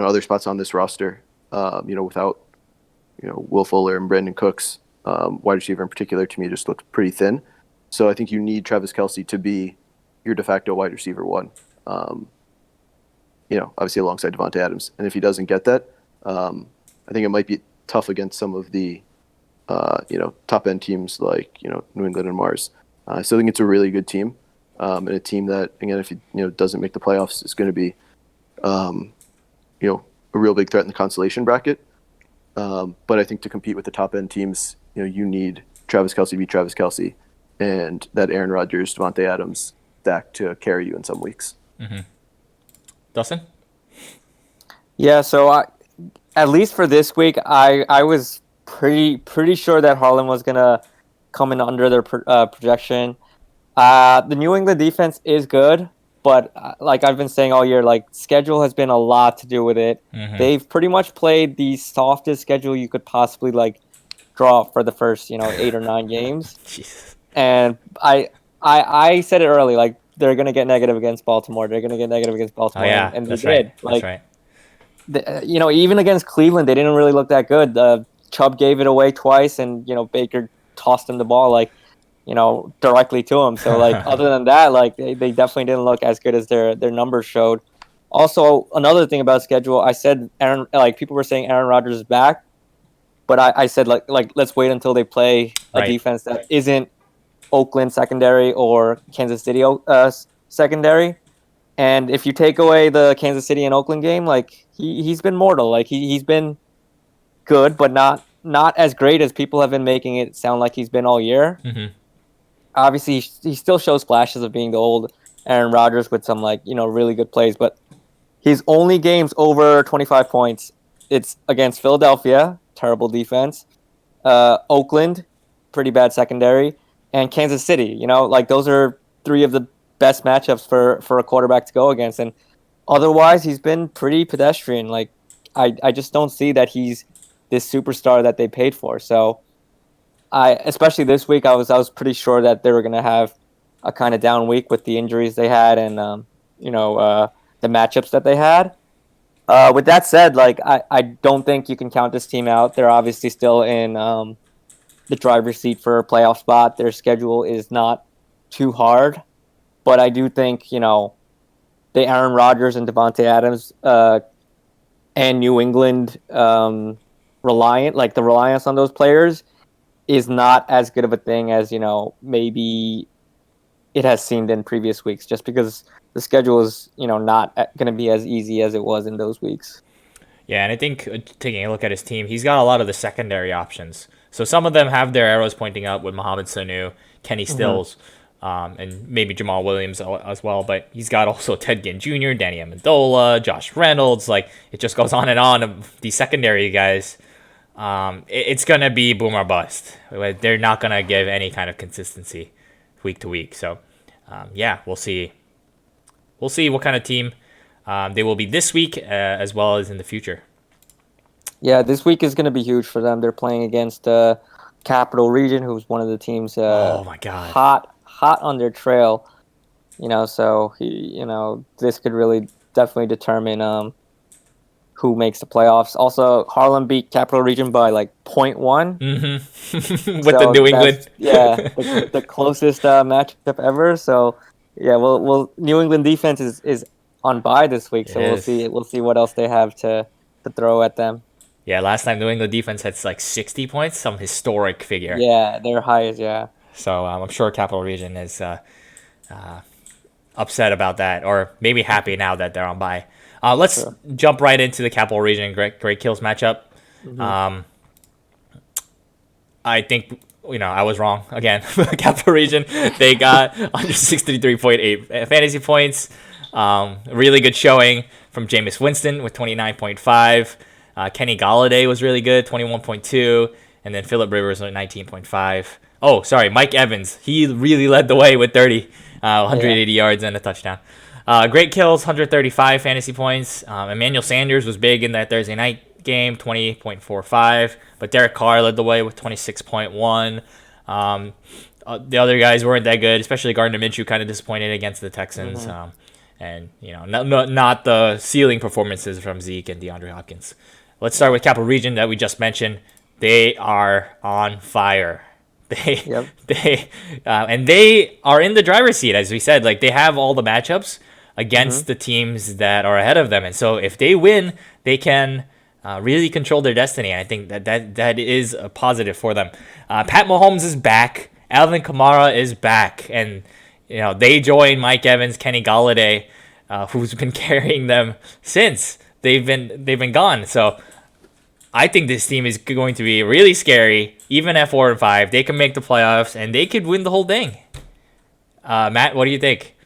other spots on this roster, without, Will Fuller and Brandon Cooks, wide receiver in particular, to me just looks pretty thin. So I think you need Travis Kelce to be your de facto wide receiver one, obviously alongside Devontae Adams. And if he doesn't get that, I think it might be tough against some of the, top end teams like, New England and Mars. I still think it's a really good team. And a team that, again, if it doesn't make the playoffs, is going to be, a real big threat in the consolation bracket. But I think to compete with the top end teams, you need Travis Kelce to be Travis Kelce, and that Aaron Rodgers, Devontae Adams stack to carry you in some weeks. Mm-hmm. Dustin? Yeah, so at least for this week, I was pretty sure that Harlem was gonna come in under their projection. The New England defense is good, but like I've been saying all year, like schedule has been a lot to do with it. Mm-hmm. They've pretty much played the softest schedule you could possibly draw up for the first 8 or 9 games. Jesus. And I said it early, like they're gonna get negative against Baltimore. They're gonna get negative against Baltimore, Oh, yeah, and they that's did. right. Like, That's right. Even against Cleveland, they didn't really look that good. Chubb gave it away twice, and Baker tossed him the ball. Like, directly to him. So like other than that, like they definitely didn't look as good as their numbers showed. Also, another thing about schedule, I said people were saying Aaron Rodgers is back, but I said like let's wait until they play a Right. defense that isn't Oakland secondary or Kansas City secondary. And if you take away the Kansas City and Oakland game, like he's been mortal. Like he's been good, but not as great as people have been making it sound like he's been all year. Mm-hmm. Obviously, he still shows flashes of being the old Aaron Rodgers with some really good plays, but his only games over 25 points, it's against Philadelphia, terrible defense, Oakland, pretty bad secondary, and Kansas City. Like those are three of the best matchups for a quarterback to go against. And otherwise, he's been pretty pedestrian. Like I just don't see that he's this superstar that they paid for. So especially this week, I was pretty sure that they were going to have a kind of down week with the injuries they had and the matchups that they had. With that said, like I don't think you can count this team out. They're obviously still in the driver's seat for a playoff spot. Their schedule is not too hard, but I do think the Aaron Rodgers and Devontae Adams and New England the reliance on those players is not as good of a thing as maybe it has seemed in previous weeks, just because the schedule is not going to be as easy as it was in those weeks. Yeah, and I think taking a look at his team, he's got a lot of the secondary options. So some of them have their arrows pointing up with Mohamed Sanu, Kenny Stills, and maybe Jamal Williams as well. But he's got also Ted Ginn Jr., Danny Amendola, Josh Reynolds. Like it just goes on and on of these secondary guys. It's gonna be boom or bust. They're not gonna give any kind of consistency week to week. So yeah, we'll see. We'll see what kind of team they will be this week as well as in the future. Yeah, this week is going to be huge for them. They're playing against Capital Region, who's one of the teams Oh my God. hot on their trail. So this could really definitely determine who makes the playoffs. Also, Harlem beat Capital Region by like 0.1. Mm-hmm. With the New England. Yeah, the closest matchup ever. So yeah, well, New England defense is on bye this week, so we'll see what else they have to throw at them. Yeah, last time New England defense had like 60 points, some historic figure. Yeah, their highest, yeah. So I'm sure Capital Region is upset about that, or maybe happy now that they're on bye. Let's jump right into the Capital Region Great Kills matchup. Mm-hmm. I think I was wrong again. Capital Region, they got 163.8 fantasy points. Really good showing from Jameis Winston with 29.5. Kenny Galladay was really good, 21.2, and then Phillip Rivers with 19.5. Oh, sorry, Mike Evans. He really led the way with 30, 180 yards and a touchdown. Great kills, 135 fantasy points. Emmanuel Sanders was big in that Thursday night game, 20.45. But Derek Carr led the way with 26.1. The other guys weren't that good, especially Gardner Minshew kind of disappointed against the Texans. Mm-hmm. And not the ceiling performances from Zeke and DeAndre Hopkins. Let's start with Capital Region that we just mentioned. They are on fire. And they are in the driver's seat, as we said. Like they have all the matchups against the teams that are ahead of them, and so if they win, they can really control their destiny. And I think that is a positive for them. Pat Mahomes is back. Alvin Kamara is back, and they join Mike Evans, Kenny Galladay, who's been carrying them since they've been gone. So I think this team is going to be really scary. Even at 4-5, they can make the playoffs and they could win the whole thing. Matt, what do you think?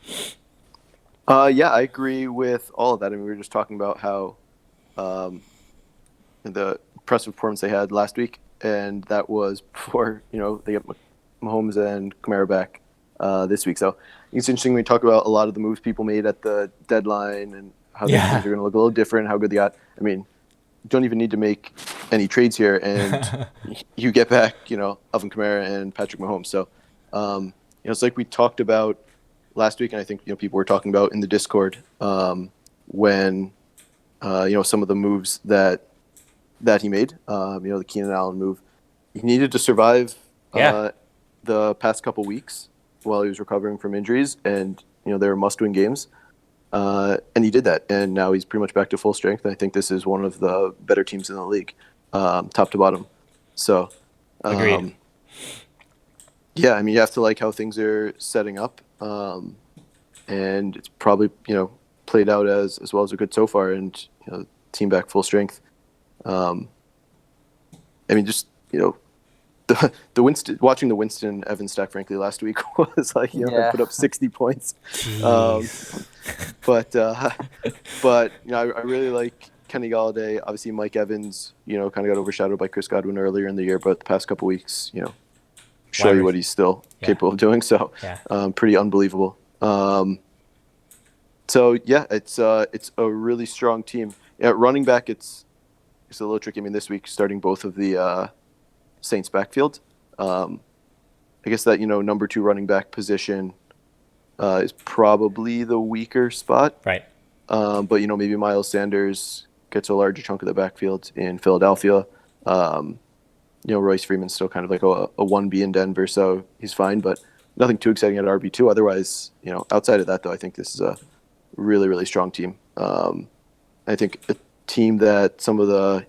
Yeah, I agree with all of that. I mean, we were just talking about how the impressive performance they had last week, and that was before they get Mahomes and Kamara back this week. So it's interesting when we talk about a lot of the moves people made at the deadline and how the teams are going to look a little different, how good they got. I mean, you don't even need to make any trades here, and you get back, Alvin Kamara and Patrick Mahomes. So, it's like we talked about last week, and I think people were talking about in the Discord when some of the moves that he made. The Keenan Allen move, he needed to survive the past couple weeks while he was recovering from injuries, and they were must-win games. And he did that, and now he's pretty much back to full strength. I think this is one of the better teams in the league, top to bottom. So, Agreed. Yeah, I mean, you have to like how things are setting up, and it's probably played out as well as it could so far, and team back full strength. I mean, just the Winston, watching the Winston Evans stack, frankly, last week was like I put up 60 points. But I really like Kenny Galladay. Obviously, Mike Evans, kind of got overshadowed by Chris Godwin earlier in the year, but the past couple weeks, show you what he's still capable of doing. So, pretty unbelievable. So yeah, it's a really strong team. At running back, it's a little tricky. I mean, this week starting both of the Saints backfield. I guess that number 2 running back position is probably the weaker spot. Right. But maybe Miles Sanders gets a larger chunk of the backfield in Philadelphia. Royce Freeman's still kind of like a 1B in Denver, so he's fine, but nothing too exciting at RB2. Otherwise, outside of that, though, I think this is a really, really strong team. I think a team that some of the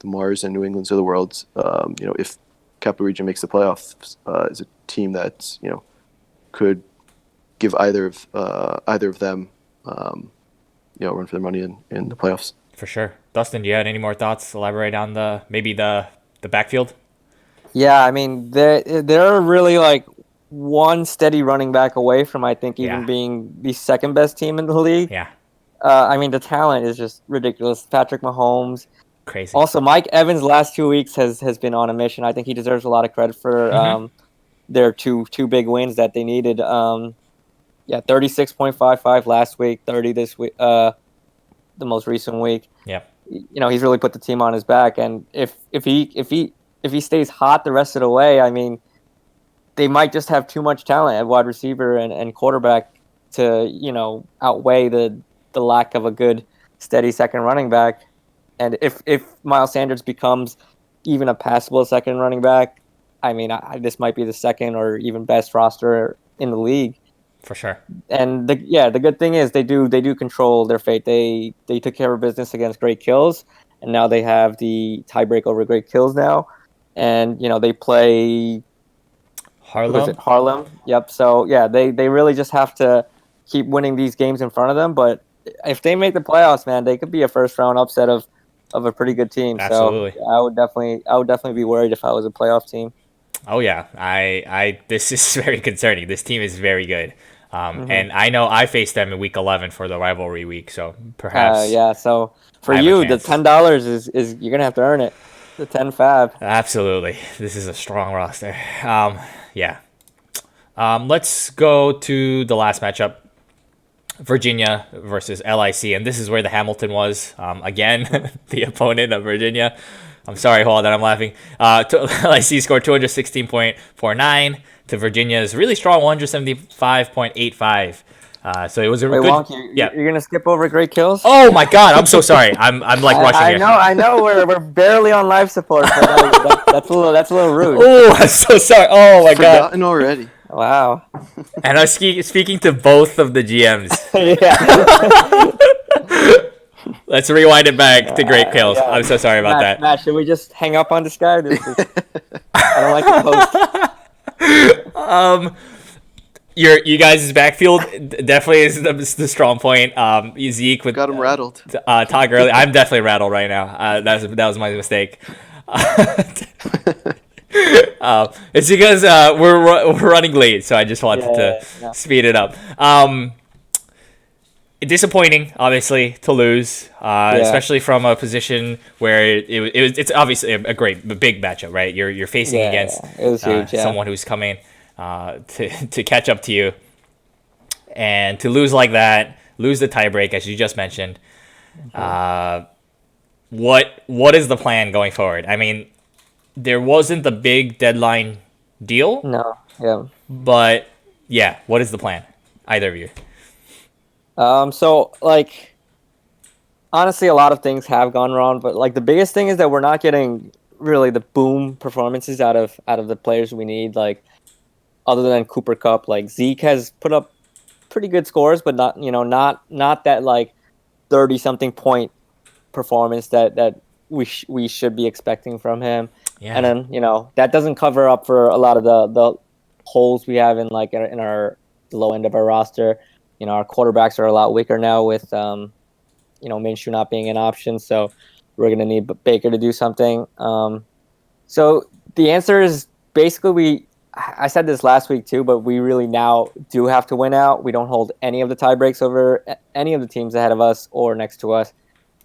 Mars and New Englands of the world, if Capital Region makes the playoffs, is a team that could give either of them run for their money in the playoffs. For sure. Dustin, do you have any more thoughts? Elaborate on the backfield? Yeah, I mean, they're really like one steady running back away from, I think, even being the second best team in the league. Yeah. I mean, the talent is just ridiculous. Patrick Mahomes. Crazy. Also, Mike Evans last 2 weeks has been on a mission. I think he deserves a lot of credit for their two big wins that they needed. 36.55 last week, 30 this week, the most recent week. Yeah. He's really put the team on his back, and if he stays hot the rest of the way, I mean, they might just have too much talent at wide receiver and quarterback to outweigh the lack of a good steady second running back. And if Miles Sanders becomes even a passable second running back, I mean, this might be the second or even best roster in the league. For sure. And the good thing is they do control their fate. They took care of business against Great Kills, and now they have the tiebreak over Great Kills now. And they play Harlem. Harlem. Yep. So yeah, they really just have to keep winning these games in front of them. But if they make the playoffs, man, they could be a first round upset of a pretty good team. Absolutely. So I would definitely be worried if I was a playoff team. Oh yeah, I this is very concerning. This team is very good, and I know I faced them in week 11 for the rivalry week, so perhaps. So for you, the $10 is you're gonna have to earn it. The 10-5. Absolutely, this is a strong roster. Let's go to the last matchup. Virginia versus LIC, and this is where the Hamilton was. Again, the opponent of Virginia. I'm sorry, hold on, I'm laughing. LIC scored 216.49 to Virginia's really strong 175.85. So it was a good. Wonk, you're gonna skip over Great Kills? Oh my God, I'm so sorry. I'm like rushing it. I know. We're barely on life support. But that's a little rude. Oh, I'm so sorry. Oh my God. Forgotten already. Wow. And I was speaking to both of the GMs. Yeah. Let's rewind it back to Great Kills. Yeah. I'm so sorry about that. Matt, should we just hang up on this guy? I don't like the post. You guys' backfield definitely is the strong point. Zeke with Got him rattled. Todd Gurley. I'm definitely rattled right now. That was my mistake. It's because we're running late, so I just wanted to speed it up. Disappointing, obviously, to lose, especially from a position where it's obviously a big matchup, right? You're facing against it was huge, someone who's coming to catch up to you, and to lose like that, lose the tiebreak as you just mentioned. What is the plan going forward? I mean, there wasn't the big deadline deal. No, yeah. But yeah, what is the plan? Either of you. So like, honestly, a lot of things have gone wrong, but like the biggest thing is that we're not getting really the boom performances out of the players we need. Like, other than Cooper Cup, like Zeke has put up pretty good scores, but not that like 30-something point performance that we should be expecting from him. Yeah. And then that doesn't cover up for a lot of the holes we have in like in our low end of our roster. Our quarterbacks are a lot weaker now with Minshew not being an option, so we're gonna need Baker to do something. So the answer is basically I said this last week too, but we really now do have to win out. We don't hold any of the tie breaks over any of the teams ahead of us or next to us.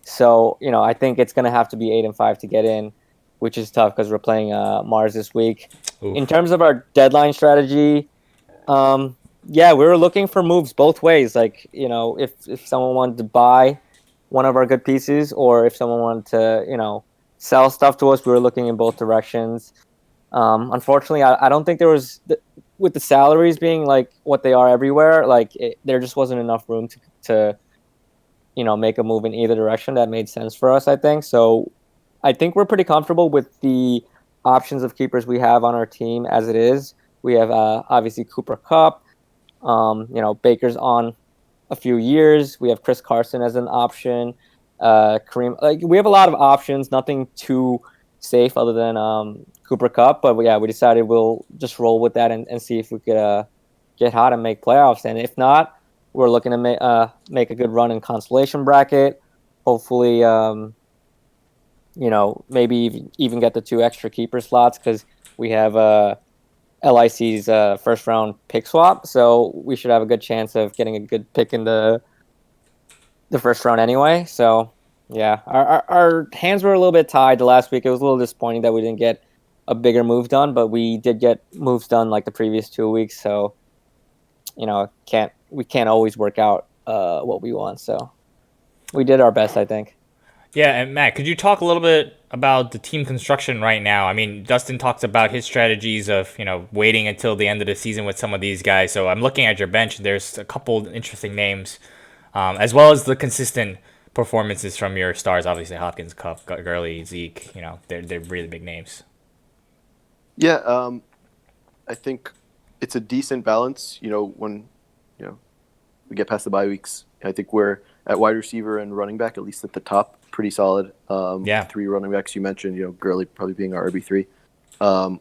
So, I think it's going to have to be 8-5 to get in, which is tough because we're playing Mars this week. Oof. In terms of our deadline strategy, we were looking for moves both ways. Like, if someone wanted to buy one of our good pieces or if someone wanted to, sell stuff to us, we were looking in both directions. Unfortunately, I don't think there was, with the salaries being like what they are everywhere, like there just wasn't enough room to make a move in either direction that made sense for us, I think. So I think we're pretty comfortable with the options of keepers we have on our team as it is. We have obviously Cooper Kupp. Baker's on a few years. We have Chris Carson as an option. Kareem, like we have a lot of options, nothing too safe other than Cooper Kupp. But we decided we'll just roll with that and see if we could get hot and make playoffs. And if not, we're looking to make a good run in consolation bracket. Hopefully, maybe even get the 2 extra keeper slots because we have LIC's first round pick swap. So we should have a good chance of getting a good pick in the first round anyway. So yeah, our hands were a little bit tied the last week. It was a little disappointing that we didn't get a bigger move done, but we did get moves done like the previous 2 weeks. So we can't always work out what we want. So we did our best, I think. Yeah, and Matt, could you talk a little bit about the team construction right now? I mean, Dustin talks about his strategies of, waiting until the end of the season with some of these guys. So I'm looking at your bench, and there's a couple interesting names, as well as the consistent performances from your stars. Obviously, Hopkins, Kupp, Gurley, Zeke, they're really big names. Yeah, I think it's a decent balance, when, we get past the bye weeks. I think we're at wide receiver and running back, at least at the top, pretty solid. 3 running backs you mentioned, Gurley probably being our RB3.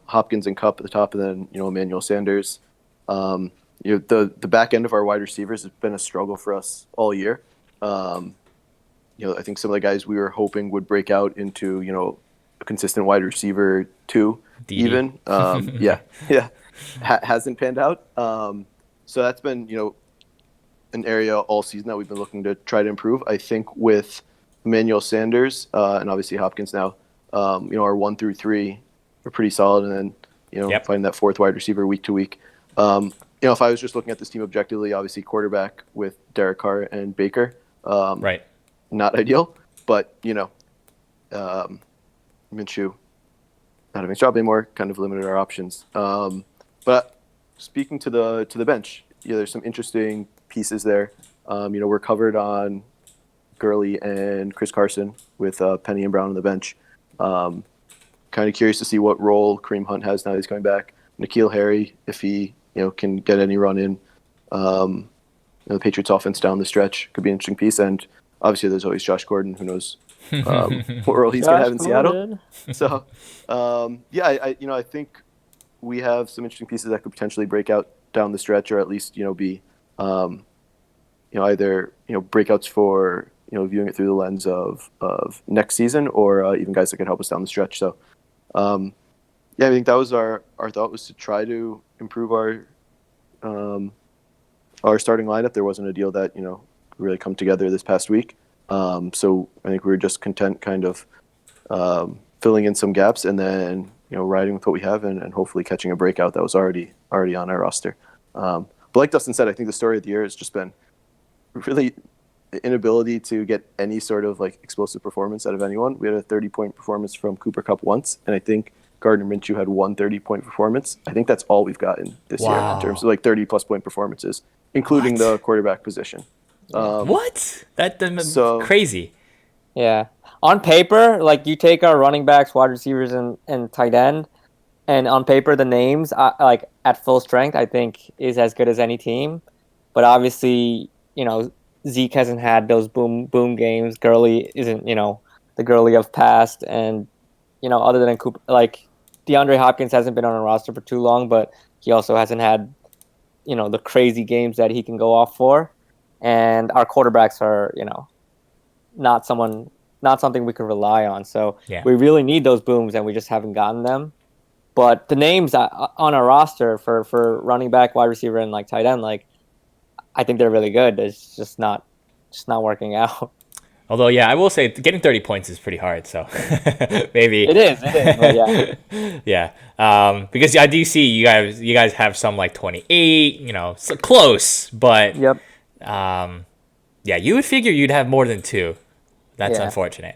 Hopkins and Kupp at the top, and then, Emmanuel Sanders. The back end of our wide receivers has been a struggle for us all year. I think some of the guys we were hoping would break out into, a consistent wide receiver 2, even. Hasn't panned out. So that's been, an area all season that we've been looking to try to improve. I think with Emmanuel Sanders and obviously Hopkins now, our 1 through 3 are pretty solid, and then finding that 4th wide receiver week to week. If I was just looking at this team objectively, obviously quarterback with Derek Carr and Baker, right, not ideal, but Minshew not having his job anymore kind of limited our options. But speaking to the bench, there's some interesting pieces there. We're covered on Gurley and Chris Carson with Penny and Brown on the bench. Kind of curious to see what role Kareem Hunt has now that he's coming back. N'Keal Harry, if he can get any run in. The Patriots offense down the stretch could be an interesting piece. And obviously there's always Josh Gordon. Who knows what role he's going to have in Seattle. So, I think we have some interesting pieces that could potentially break out down the stretch, or at least, be, either, breakouts for, viewing it through the lens of next season, or even guys that could help us down the stretch. So, I think that was our thought, was to try to improve our starting lineup. There wasn't a deal that, really come together this past week. So I think we were just content kind of filling in some gaps and then, riding with what we have and hopefully catching a breakout that was already on our roster. But like Dustin said, I think the story of the year has just been really the inability to get any sort of like explosive performance out of anyone. We had a 30-point performance from Cooper Kupp once, and I think Gardner Minshew had one 30-point performance. I think that's all we've gotten this year in terms of like 30-plus point performances, including the quarterback position. What? That's crazy. Yeah. On paper, like you take our running backs, wide receivers, and tight end, And on paper, the names, like at full strength, I think is as good as any team. But obviously, Zeke hasn't had those boom games. Gurley isn't, the Gurley of past, and other than Cooper, like DeAndre Hopkins hasn't been on a roster for too long, but he also hasn't had, the crazy games that he can go off for. And our quarterbacks are, not something we can rely on. So Yeah. we really need those booms, and we just haven't gotten them. But the names on our roster for running back, wide receiver, and like tight end, like I think they're really good. It's just not working out. Although, yeah, I will say getting 30 points is pretty hard. So maybe It is. But yeah. yeah. Because I do see you guys have some like 28. So close, but Yep. yeah, you would figure you'd have more than two. That's Yeah. unfortunate.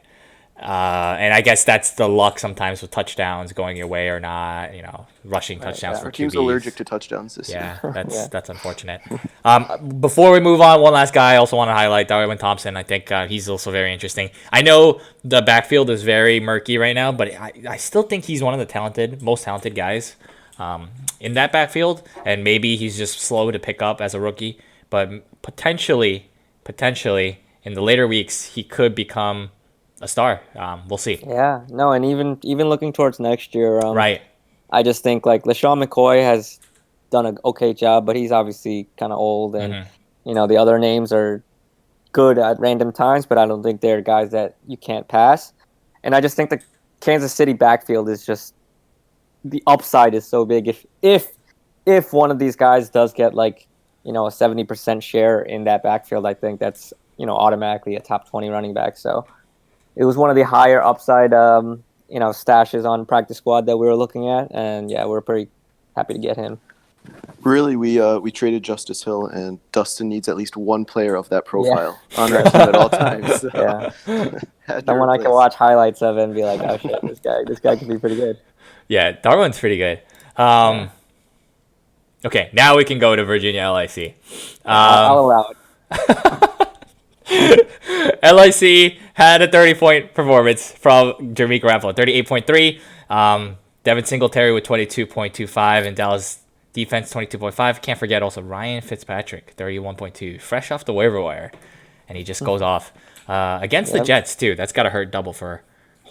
And I guess that's the luck sometimes with touchdowns going your way or not. Rushing touchdowns yeah. for Our team's QBs. allergic to touchdowns this year. Yeah, that's Yeah. that's unfortunate. Before we move on, one last guy I also want to highlight, Darwin Thompson. I think he's also very interesting. I know the backfield is very murky right now, but I still think he's one of the most talented guys in that backfield. And maybe he's just slow to pick up as a rookie, but potentially in the later weeks he could become a star. We'll see. Yeah. No, and even looking towards next year, Right. I just think like LaShawn McCoy has done an okay job, but he's obviously kind of old, and the other names are good at random times, but I don't think they're guys that you can't pass. And I just think the Kansas City backfield is just the upside is so big. If one of these guys does get like a 70% share in that backfield, I think that's automatically a top 20 running back. So it was one of the higher upside stashes on practice squad that we were looking at, and yeah, we're pretty happy to get him. Really, we traded Justice Hill, and Dustin needs at least one player of that profile on our team at all times. So Yeah. had to Someone I can replace. watch highlights of and be like, oh shit, this guy can be pretty good. Yeah, Darwin's pretty good. Okay, now we can go to Virginia LIC. I'll allow it. LIC had a 30-point performance from Jeremy Garoppolo, 38.3. Devin Singletary with 22.25, and Dallas defense 22.5. Can't forget also Ryan Fitzpatrick, 31.2, fresh off the waiver wire, and he just goes off against the Jets too. That's got to hurt double for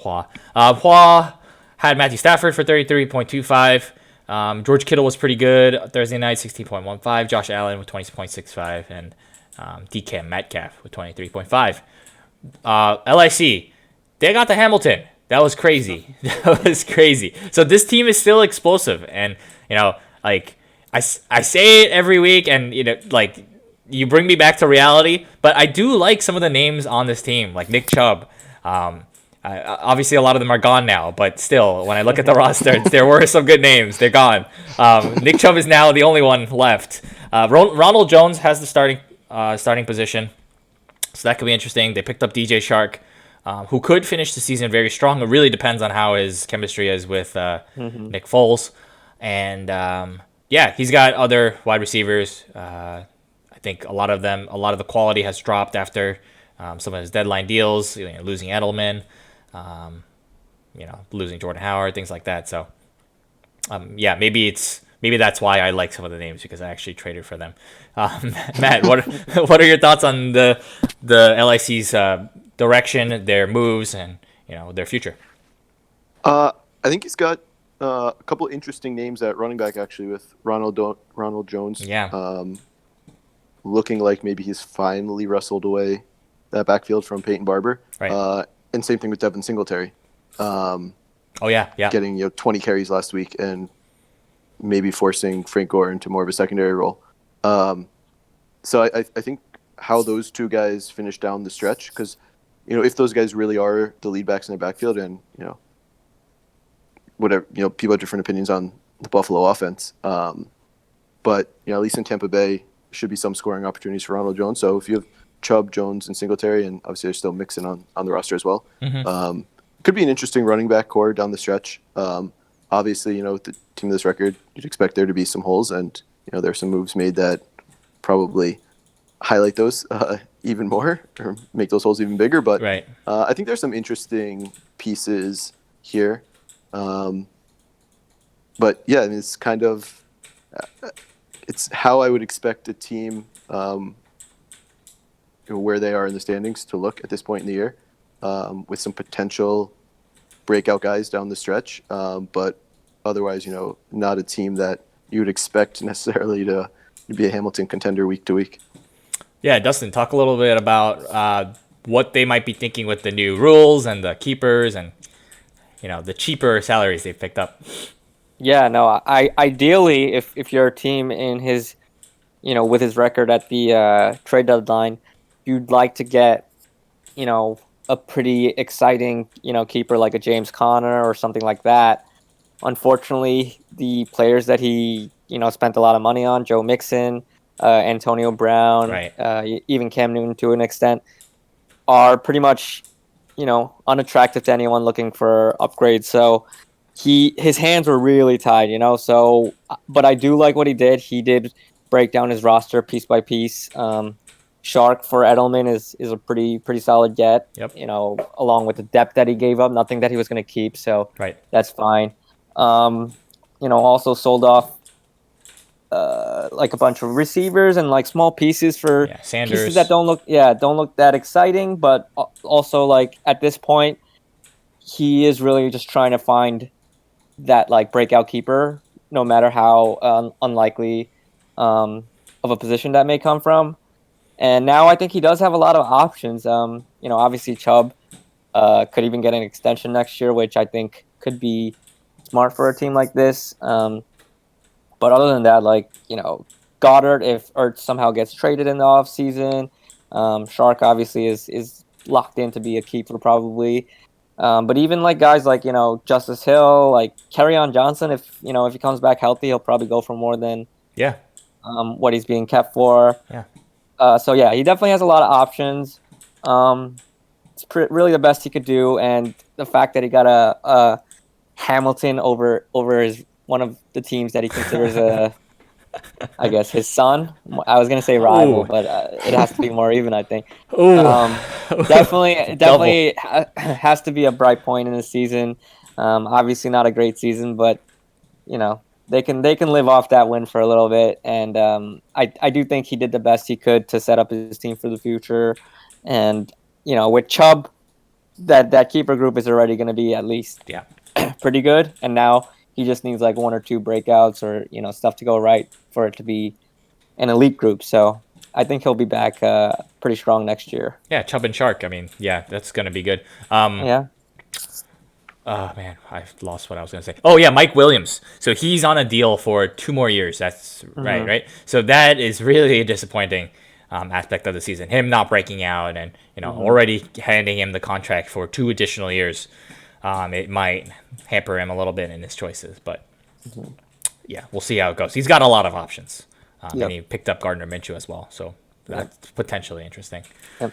Hua. Hua had Matthew Stafford for 33.25. George Kittle was pretty good Thursday night, 16.15. Josh Allen with 20.65, and DK Metcalf with 23.5. LIC, they got the Hamilton. That was crazy. That was crazy. So this team is still explosive, and like I say it every week, and like you bring me back to reality. But I do like some of the names on this team, like Nick Chubb. Obviously, a lot of them are gone now, but still, when I look at the roster, there were some good names. They're gone. Nick Chubb is now the only one left. Ronald Jones has the starting position, so that could be interesting. They picked up DJ Shark, who could finish the season very strong. It really depends on how his chemistry is with Nick Foles. And yeah, he's got other wide receivers. I think a lot of the quality has dropped after some of his deadline deals, losing Edelman, losing Jordan Howard, things like that. So yeah, maybe that's why I like some of the names, because I actually traded for them. Matt, what are your thoughts on the LIC's direction, their moves, and their future? I think he's got a couple interesting names at running back, actually, with Ronald Jones. Yeah. Looking like maybe he's finally wrestled away that backfield from Peyton Barber. Right. And same thing with Devin Singletary. Oh yeah. Getting 20 carries last week and maybe forcing Frank Gore into more of a secondary role. So I think how those two guys finish down the stretch, because if those guys really are the lead backs in the backfield, and whatever, people have different opinions on the Buffalo offense, but at least in Tampa Bay should be some scoring opportunities for Ronald Jones. So if you have Chubb, Jones, and Singletary, and obviously they're still mixing on the roster as well, could be an interesting running back core down the stretch. Obviously, with the team of this record, you'd expect there to be some holes, and there are some moves made that probably highlight those even more, or make those holes even bigger. But Right. I think there's some interesting pieces here. but yeah, I mean, it's kind of it's how I would expect a team where they are in the standings to look at this point in the year, with some potential breakout guys down the stretch, but otherwise, not a team that you would expect necessarily to be a Hamilton contender week to week. Yeah, Dustin, talk a little bit about what they might be thinking with the new rules and the keepers and the cheaper salaries they've picked up. Yeah, no, I ideally, if you're a team in his, with his record at the trade deadline, you'd like to get, a pretty exciting, keeper like a James Conner or something like that. Unfortunately, the players that he, spent a lot of money on, Joe Mixon, Antonio Brown, Right. Even Cam Newton to an extent, are pretty much, unattractive to anyone looking for upgrades. So his hands were really tied, So, but I do like what he did. He did break down his roster piece by piece. Shark for Edelman is a pretty solid get. Yep. Along with the depth that he gave up, nothing that he was going to keep. So Right. that's fine. Also sold off like a bunch of receivers and like small pieces for Sanders. pieces that don't look that exciting, but also like at this point he is really just trying to find that like breakout keeper, no matter how unlikely of a position that may come from. And now I think he does have a lot of options. Obviously Chubb could even get an extension next year, which I think could be smart for a team like this. But other than that, Goddard, if Ertz somehow gets traded in the offseason, Shark obviously is locked in to be a keeper probably. But even like guys like, Justice Hill, like Kerryon Johnson, if he comes back healthy, he'll probably go for more than what he's being kept for. Yeah. So yeah, he definitely has a lot of options. It's really the best he could do, and the fact that he got a Hamilton over his one of the teams that he considers I guess his son. I was gonna say rival, but it has to be more even, I think. Definitely has to be a bright point in the season. Obviously not a great season, but they can live off that win for a little bit, and I do think he did the best he could to set up his team for the future. And with Chubb, that keeper group is already going to be at least pretty good, and now he just needs like one or two breakouts or stuff to go right for it to be an elite group. So I think he'll be back pretty strong next year. Yeah, Chubb and Shark. I mean, yeah, that's going to be good. Yeah. Oh, man, I lost what I was going to say. Oh, yeah, Mike Williams. So he's on a deal for 2 more years. That's right? So that is really a disappointing aspect of the season. Him not breaking out and, already handing him the contract for 2 additional years. It might hamper him a little bit in his choices. But, yeah, we'll see how it goes. He's got a lot of options. And he picked up Gardner Minshew as well. So that's potentially interesting. Yep.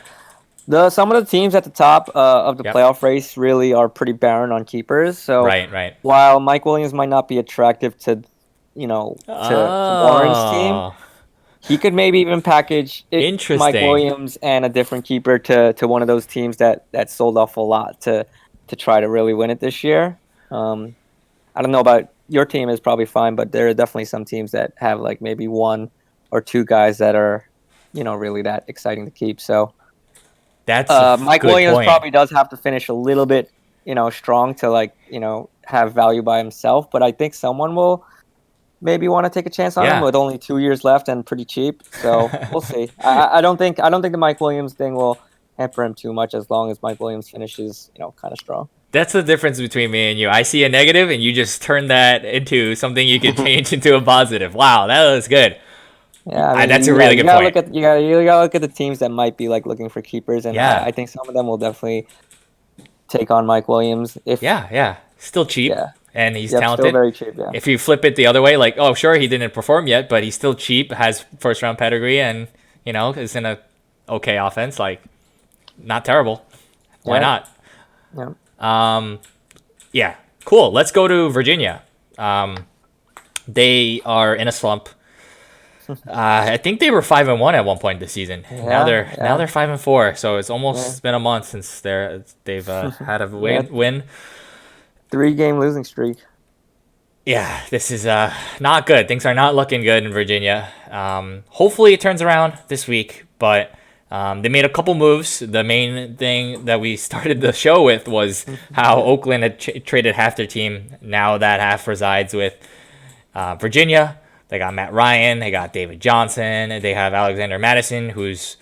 Some of the teams at the top of the playoff race really are pretty barren on keepers. So right. While Mike Williams might not be attractive to Warren's team, he could maybe even package Mike Williams and a different keeper to one of those teams that sold off a lot to try to really win it this year. I don't know about your team is probably fine, but there are definitely some teams that have like maybe 1 or 2 guys that are really that exciting to keep. So. That's Mike Williams probably does have to finish a little bit, strong to have value by himself. But I think someone will maybe want to take a chance on him with only 2 years left and pretty cheap. So we'll see. I don't think the Mike Williams thing will hamper him too much as long as Mike Williams finishes, kind of strong. That's the difference between me and you. I see a negative, and you just turn that into something you can change into a positive. Wow, that was good. Yeah, that's a really good point. You gotta look at the teams that might be like looking for keepers, and I think some of them will definitely take on Mike Williams. Still cheap, and he's talented. Still very cheap. Yeah. If you flip it the other way, like, oh sure, he didn't perform yet, but he's still cheap, has 1st-round pedigree, and is in a okay offense. Like, not terrible. Why not? Yeah. Cool. Let's go to Virginia. They are in a slump. I think they were 5-1 at one point this season. Now they're 5-4. So it's almost been a month since they've had a win. 3-game losing streak. Yeah, this is not good. Things are not looking good in Virginia. Hopefully it turns around this week, but they made a couple moves. The main thing that we started the show with was how Oakland had traded half their team. Now that half resides with Virginia. They got Matt Ryan. They got David Johnson. They have Alexander Madison, who's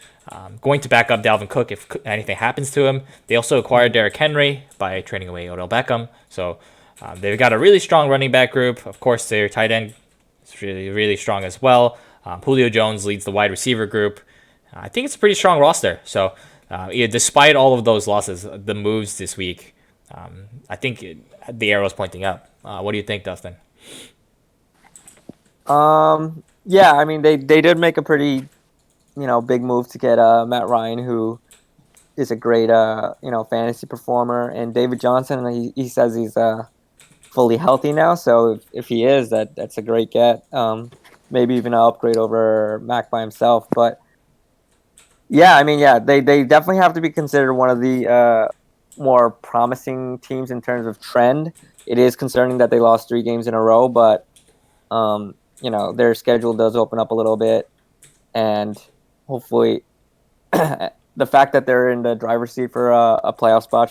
going to back up Dalvin Cook if anything happens to him. They also acquired Derrick Henry by trading away Odell Beckham. So they've got a really strong running back group. Of course, their tight end is really, really strong as well. Julio Jones leads the wide receiver group. I think it's a pretty strong roster. So yeah, despite all of those losses, the moves this week, I think the arrow is pointing up. What do you think, Dustin? Yeah, I mean they did make a pretty, big move to get Matt Ryan, who is a great fantasy performer, and David Johnson. He says he's fully healthy now, so if he is, that's a great get. Maybe even an upgrade over Mac by himself. But yeah, I mean, yeah, they definitely have to be considered one of the more promising teams in terms of trend. It is concerning that they lost 3 games in a row, but their schedule does open up a little bit, and hopefully the fact that they're in the driver's seat for a playoff spot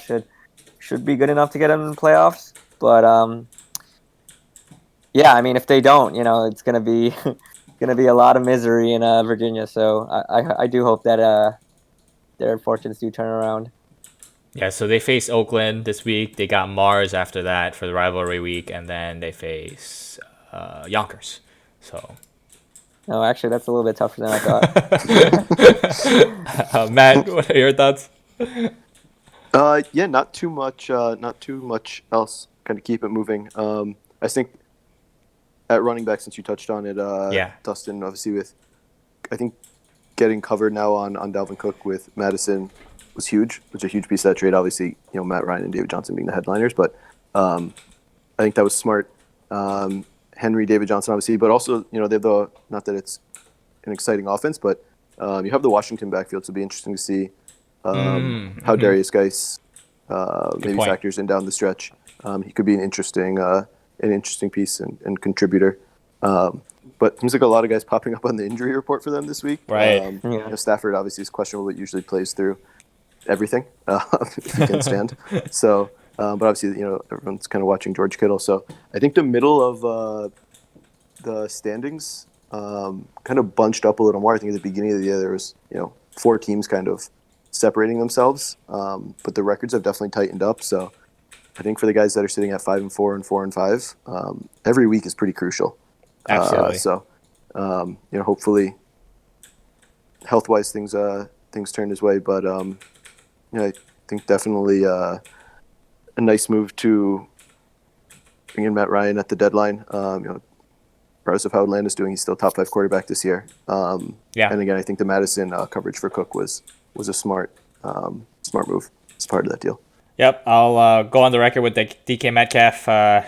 should be good enough to get them in the playoffs. But yeah, I mean, if they don't, it's gonna be a lot of misery in Virginia. So I do hope that their fortunes do turn around. Yeah, so they face Oakland this week. They got Mars after that for the rivalry week, and then they face Yonkers. So, No, actually, that's a little bit tougher than I thought. Matt, what are your thoughts? Yeah, not too much. Not too much else. Kind of keep it moving. I think at running back, since you touched on it, Yeah. Dustin, obviously I think getting covered now on Dalvin Cook with Madison was huge. It was a huge piece of that trade. Obviously, Matt Ryan and David Johnson being the headliners, but I think that was smart. Henry, David Johnson, obviously, but also they have not that it's an exciting offense, but you have the Washington backfield, so it'll be interesting to see how Darius Geis maybe point. factors in down the stretch. He could be an interesting piece and contributor. But it seems like a lot of guys popping up on the injury report for them this week. Right. Stafford obviously is questionable, but usually plays through everything if he can stand. So, but obviously, everyone's kind of watching George Kittle. So I think the middle of the standings kind of bunched up a little more. I think at the beginning of the year there was 4 teams kind of separating themselves, but the records have definitely tightened up. So I think for the guys that are sitting at 5-4 and 4-5, every week is pretty crucial. Absolutely. So hopefully health-wise things turn his way, but I think definitely a nice move to bring in Matt Ryan at the deadline. Regardless of how Atlanta's doing, he's still top 5 quarterback this year. Yeah. And again, I think the Madison coverage for Cook was a smart move as part of that deal. Yep, I'll go on the record with the DK Metcalf.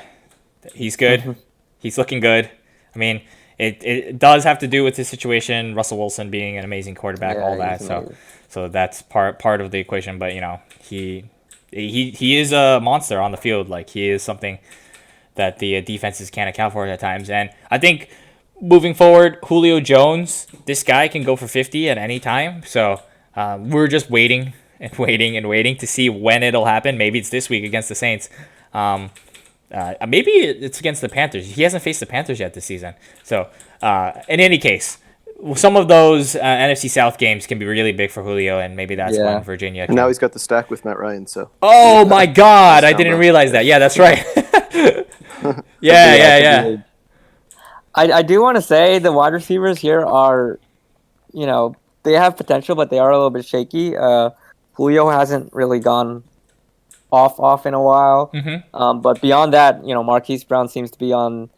He's good. He's looking good. I mean, it does have to do with his situation, Russell Wilson being an amazing quarterback, all that. So that's part of the equation. But he is a monster on the field. Like, he is something that the defenses can't account for at times. And I think moving forward, Julio Jones, this guy can go for 50 at any time. So we're just waiting to see when it'll happen. Maybe it's this week against the Saints. Maybe it's against the Panthers. He hasn't faced the Panthers yet this season. So in any case, some of those NFC South games can be really big for Julio, and maybe that's when Virginia can... And now he's got the stack with Matt Ryan, so... Oh, my God! I didn't realize that. Yeah, that's right. Yeah. I do want to say the wide receivers here are, they have potential, but they are a little bit shaky. Julio hasn't really gone off in a while. But beyond that, Marquise Brown seems to be on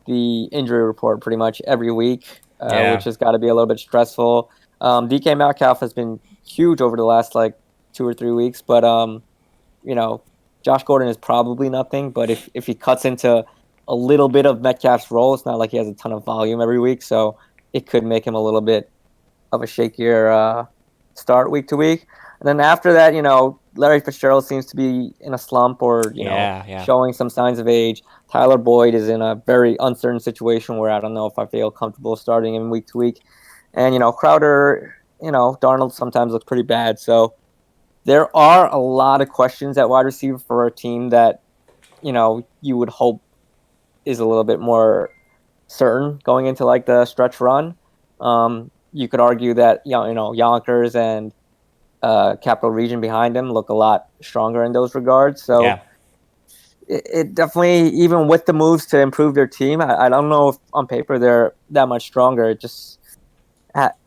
the injury report pretty much every week, which has got to be a little bit stressful. DK Metcalf has been huge over the last 2 or 3 weeks, but Josh Gordon is probably nothing. But if he cuts into a little bit of Metcalf's role, it's not like he has a ton of volume every week, so it could make him a little bit of a shakier start week to week. And then after that, Larry Fitzgerald seems to be in a slump or, Yeah. showing some signs of age. Tyler Boyd is in a very uncertain situation where I don't know if I feel comfortable starting him week to week. And, Crowder, Darnold sometimes looks pretty bad. So there are a lot of questions at wide receiver for a team that, you would hope is a little bit more certain going into like the stretch run. You could argue that, Yonkers and Capital Region behind him look a lot stronger in those regards. So Yeah. it definitely, even with the moves to improve their team, I don't know if on paper they're that much stronger. It just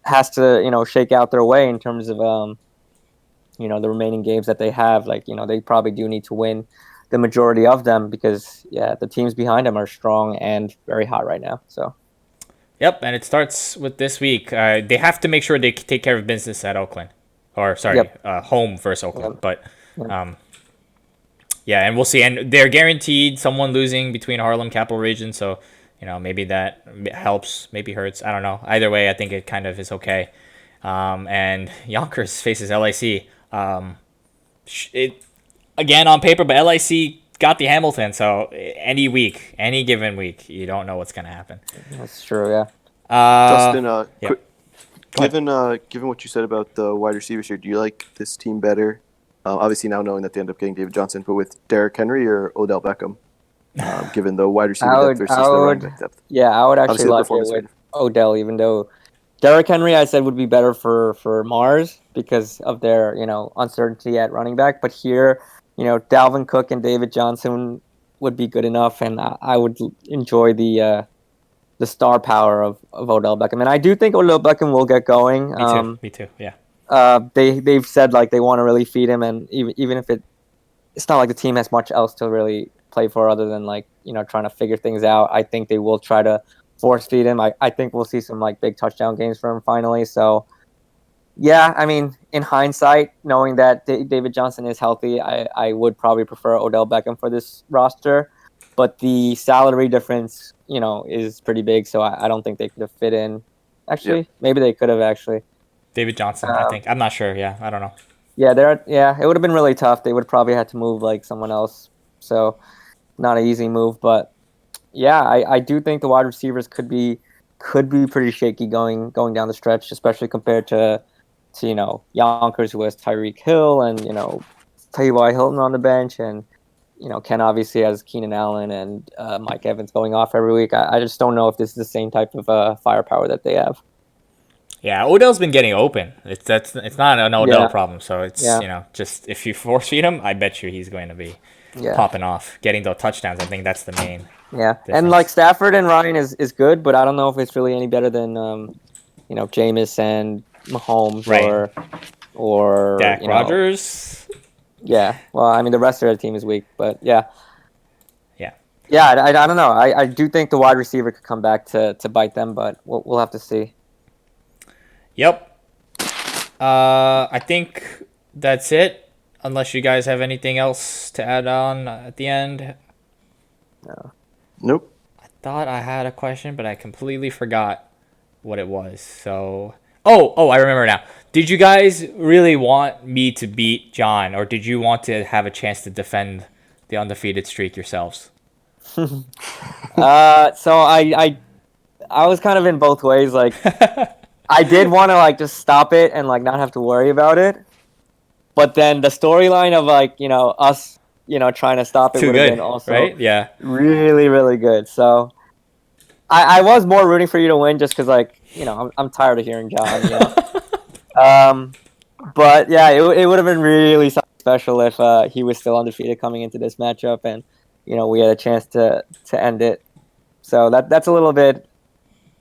has to, shake out their way in terms of, the remaining games that they have. Like, they probably do need to win the majority of them because, the teams behind them are strong and very hot right now. So. Yep, and it starts with this week. They have to make sure they take care of business at Oakland. Or, sorry, Yep. home versus Oakland. Yep. But, Yep. yeah, and we'll see. And they're guaranteed someone losing between Harlem, Capital Region. So, maybe that helps, maybe hurts. I don't know. Either way, I think it kind of is okay. And Yonkers faces LIC. It again on paper, but LIC got the Hamilton. So any given week, you don't know what's going to happen. That's true, yeah. Dustin, yeah. given what you said about the wide receivers here, do you like this team better? Obviously, now knowing that they end up getting David Johnson, but with Derrick Henry or Odell Beckham, given the wide receiver depth versus the running back depth. Yeah, I would actually Obviously, the like it performance with rating. Odell, even though Derrick Henry, I said, would be better for Mars because of their, uncertainty at running back. But here, Dalvin Cook and David Johnson would be good enough, and I would enjoy the star power of Odell Beckham. And I do think Odell Beckham will get going. Me too. Yeah. They've said like they want to really feed him, and even if it's not like the team has much else to really play for other than like trying to figure things out. I think they will try to force feed him. I think we'll see some like big touchdown games for him finally. So yeah, I mean, in hindsight, knowing that David Johnson is healthy, I would probably prefer Odell Beckham for this roster. But the salary difference, is pretty big, so I don't think they could have fit in. Actually, maybe they could have actually. David Johnson, I think. I'm not sure. Yeah, I don't know. Yeah, it would have been really tough. They would probably had to move like someone else. So not an easy move, but yeah, I do think the wide receivers could be pretty shaky going down the stretch, especially compared to Yonkers, who has Tyreek Hill and T.Y. Hilton on the bench, and Ken obviously has Keenan Allen and Mike Evans going off every week. I just don't know if this is the same type of firepower that they have. Yeah, Odell's been getting open. It's not an Odell problem. So it's just if you force feed him, I bet you he's going to be popping off, getting those touchdowns. I think that's the main. Yeah, difference. And like Stafford and Ryan is good, but I don't know if it's really any better than Jameis and Mahomes or Dak Rodgers. Yeah, well, I mean the rest of the team is weak, but yeah. I don't know. I do think the wide receiver could come back to bite them, but we'll have to see. Yep. I think that's it. Unless you guys have anything else to add on at the end. No. Nope. I thought I had a question, but I completely forgot what it was. So, I remember now. Did you guys really want me to beat John, or did you want to have a chance to defend the undefeated streak yourselves? So I was kind of in both ways. Like, I did want to like just stop it and like not have to worry about it, but then the storyline of like us trying to stop it would have been also right? Yeah, really really good. So I was more rooting for you to win just because like I'm tired of hearing John. But yeah, it would have been really special if he was still undefeated coming into this matchup, and we had a chance to end it. So that's a little bit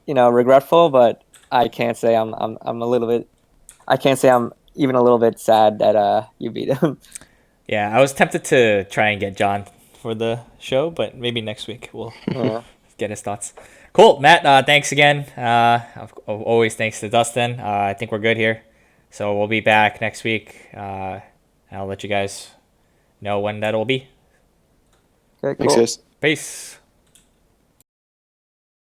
regretful, but I can't say I'm a little bit. I can't say I'm even a little bit sad that you beat him. Yeah, I was tempted to try and get John for the show, but maybe next week we'll get his thoughts. Cool, Matt. Thanks again. Always thanks to Dustin. I think we're good here, so we'll be back next week. I'll let you guys know when that'll be. Okay, cool. Thanks, guys. Peace.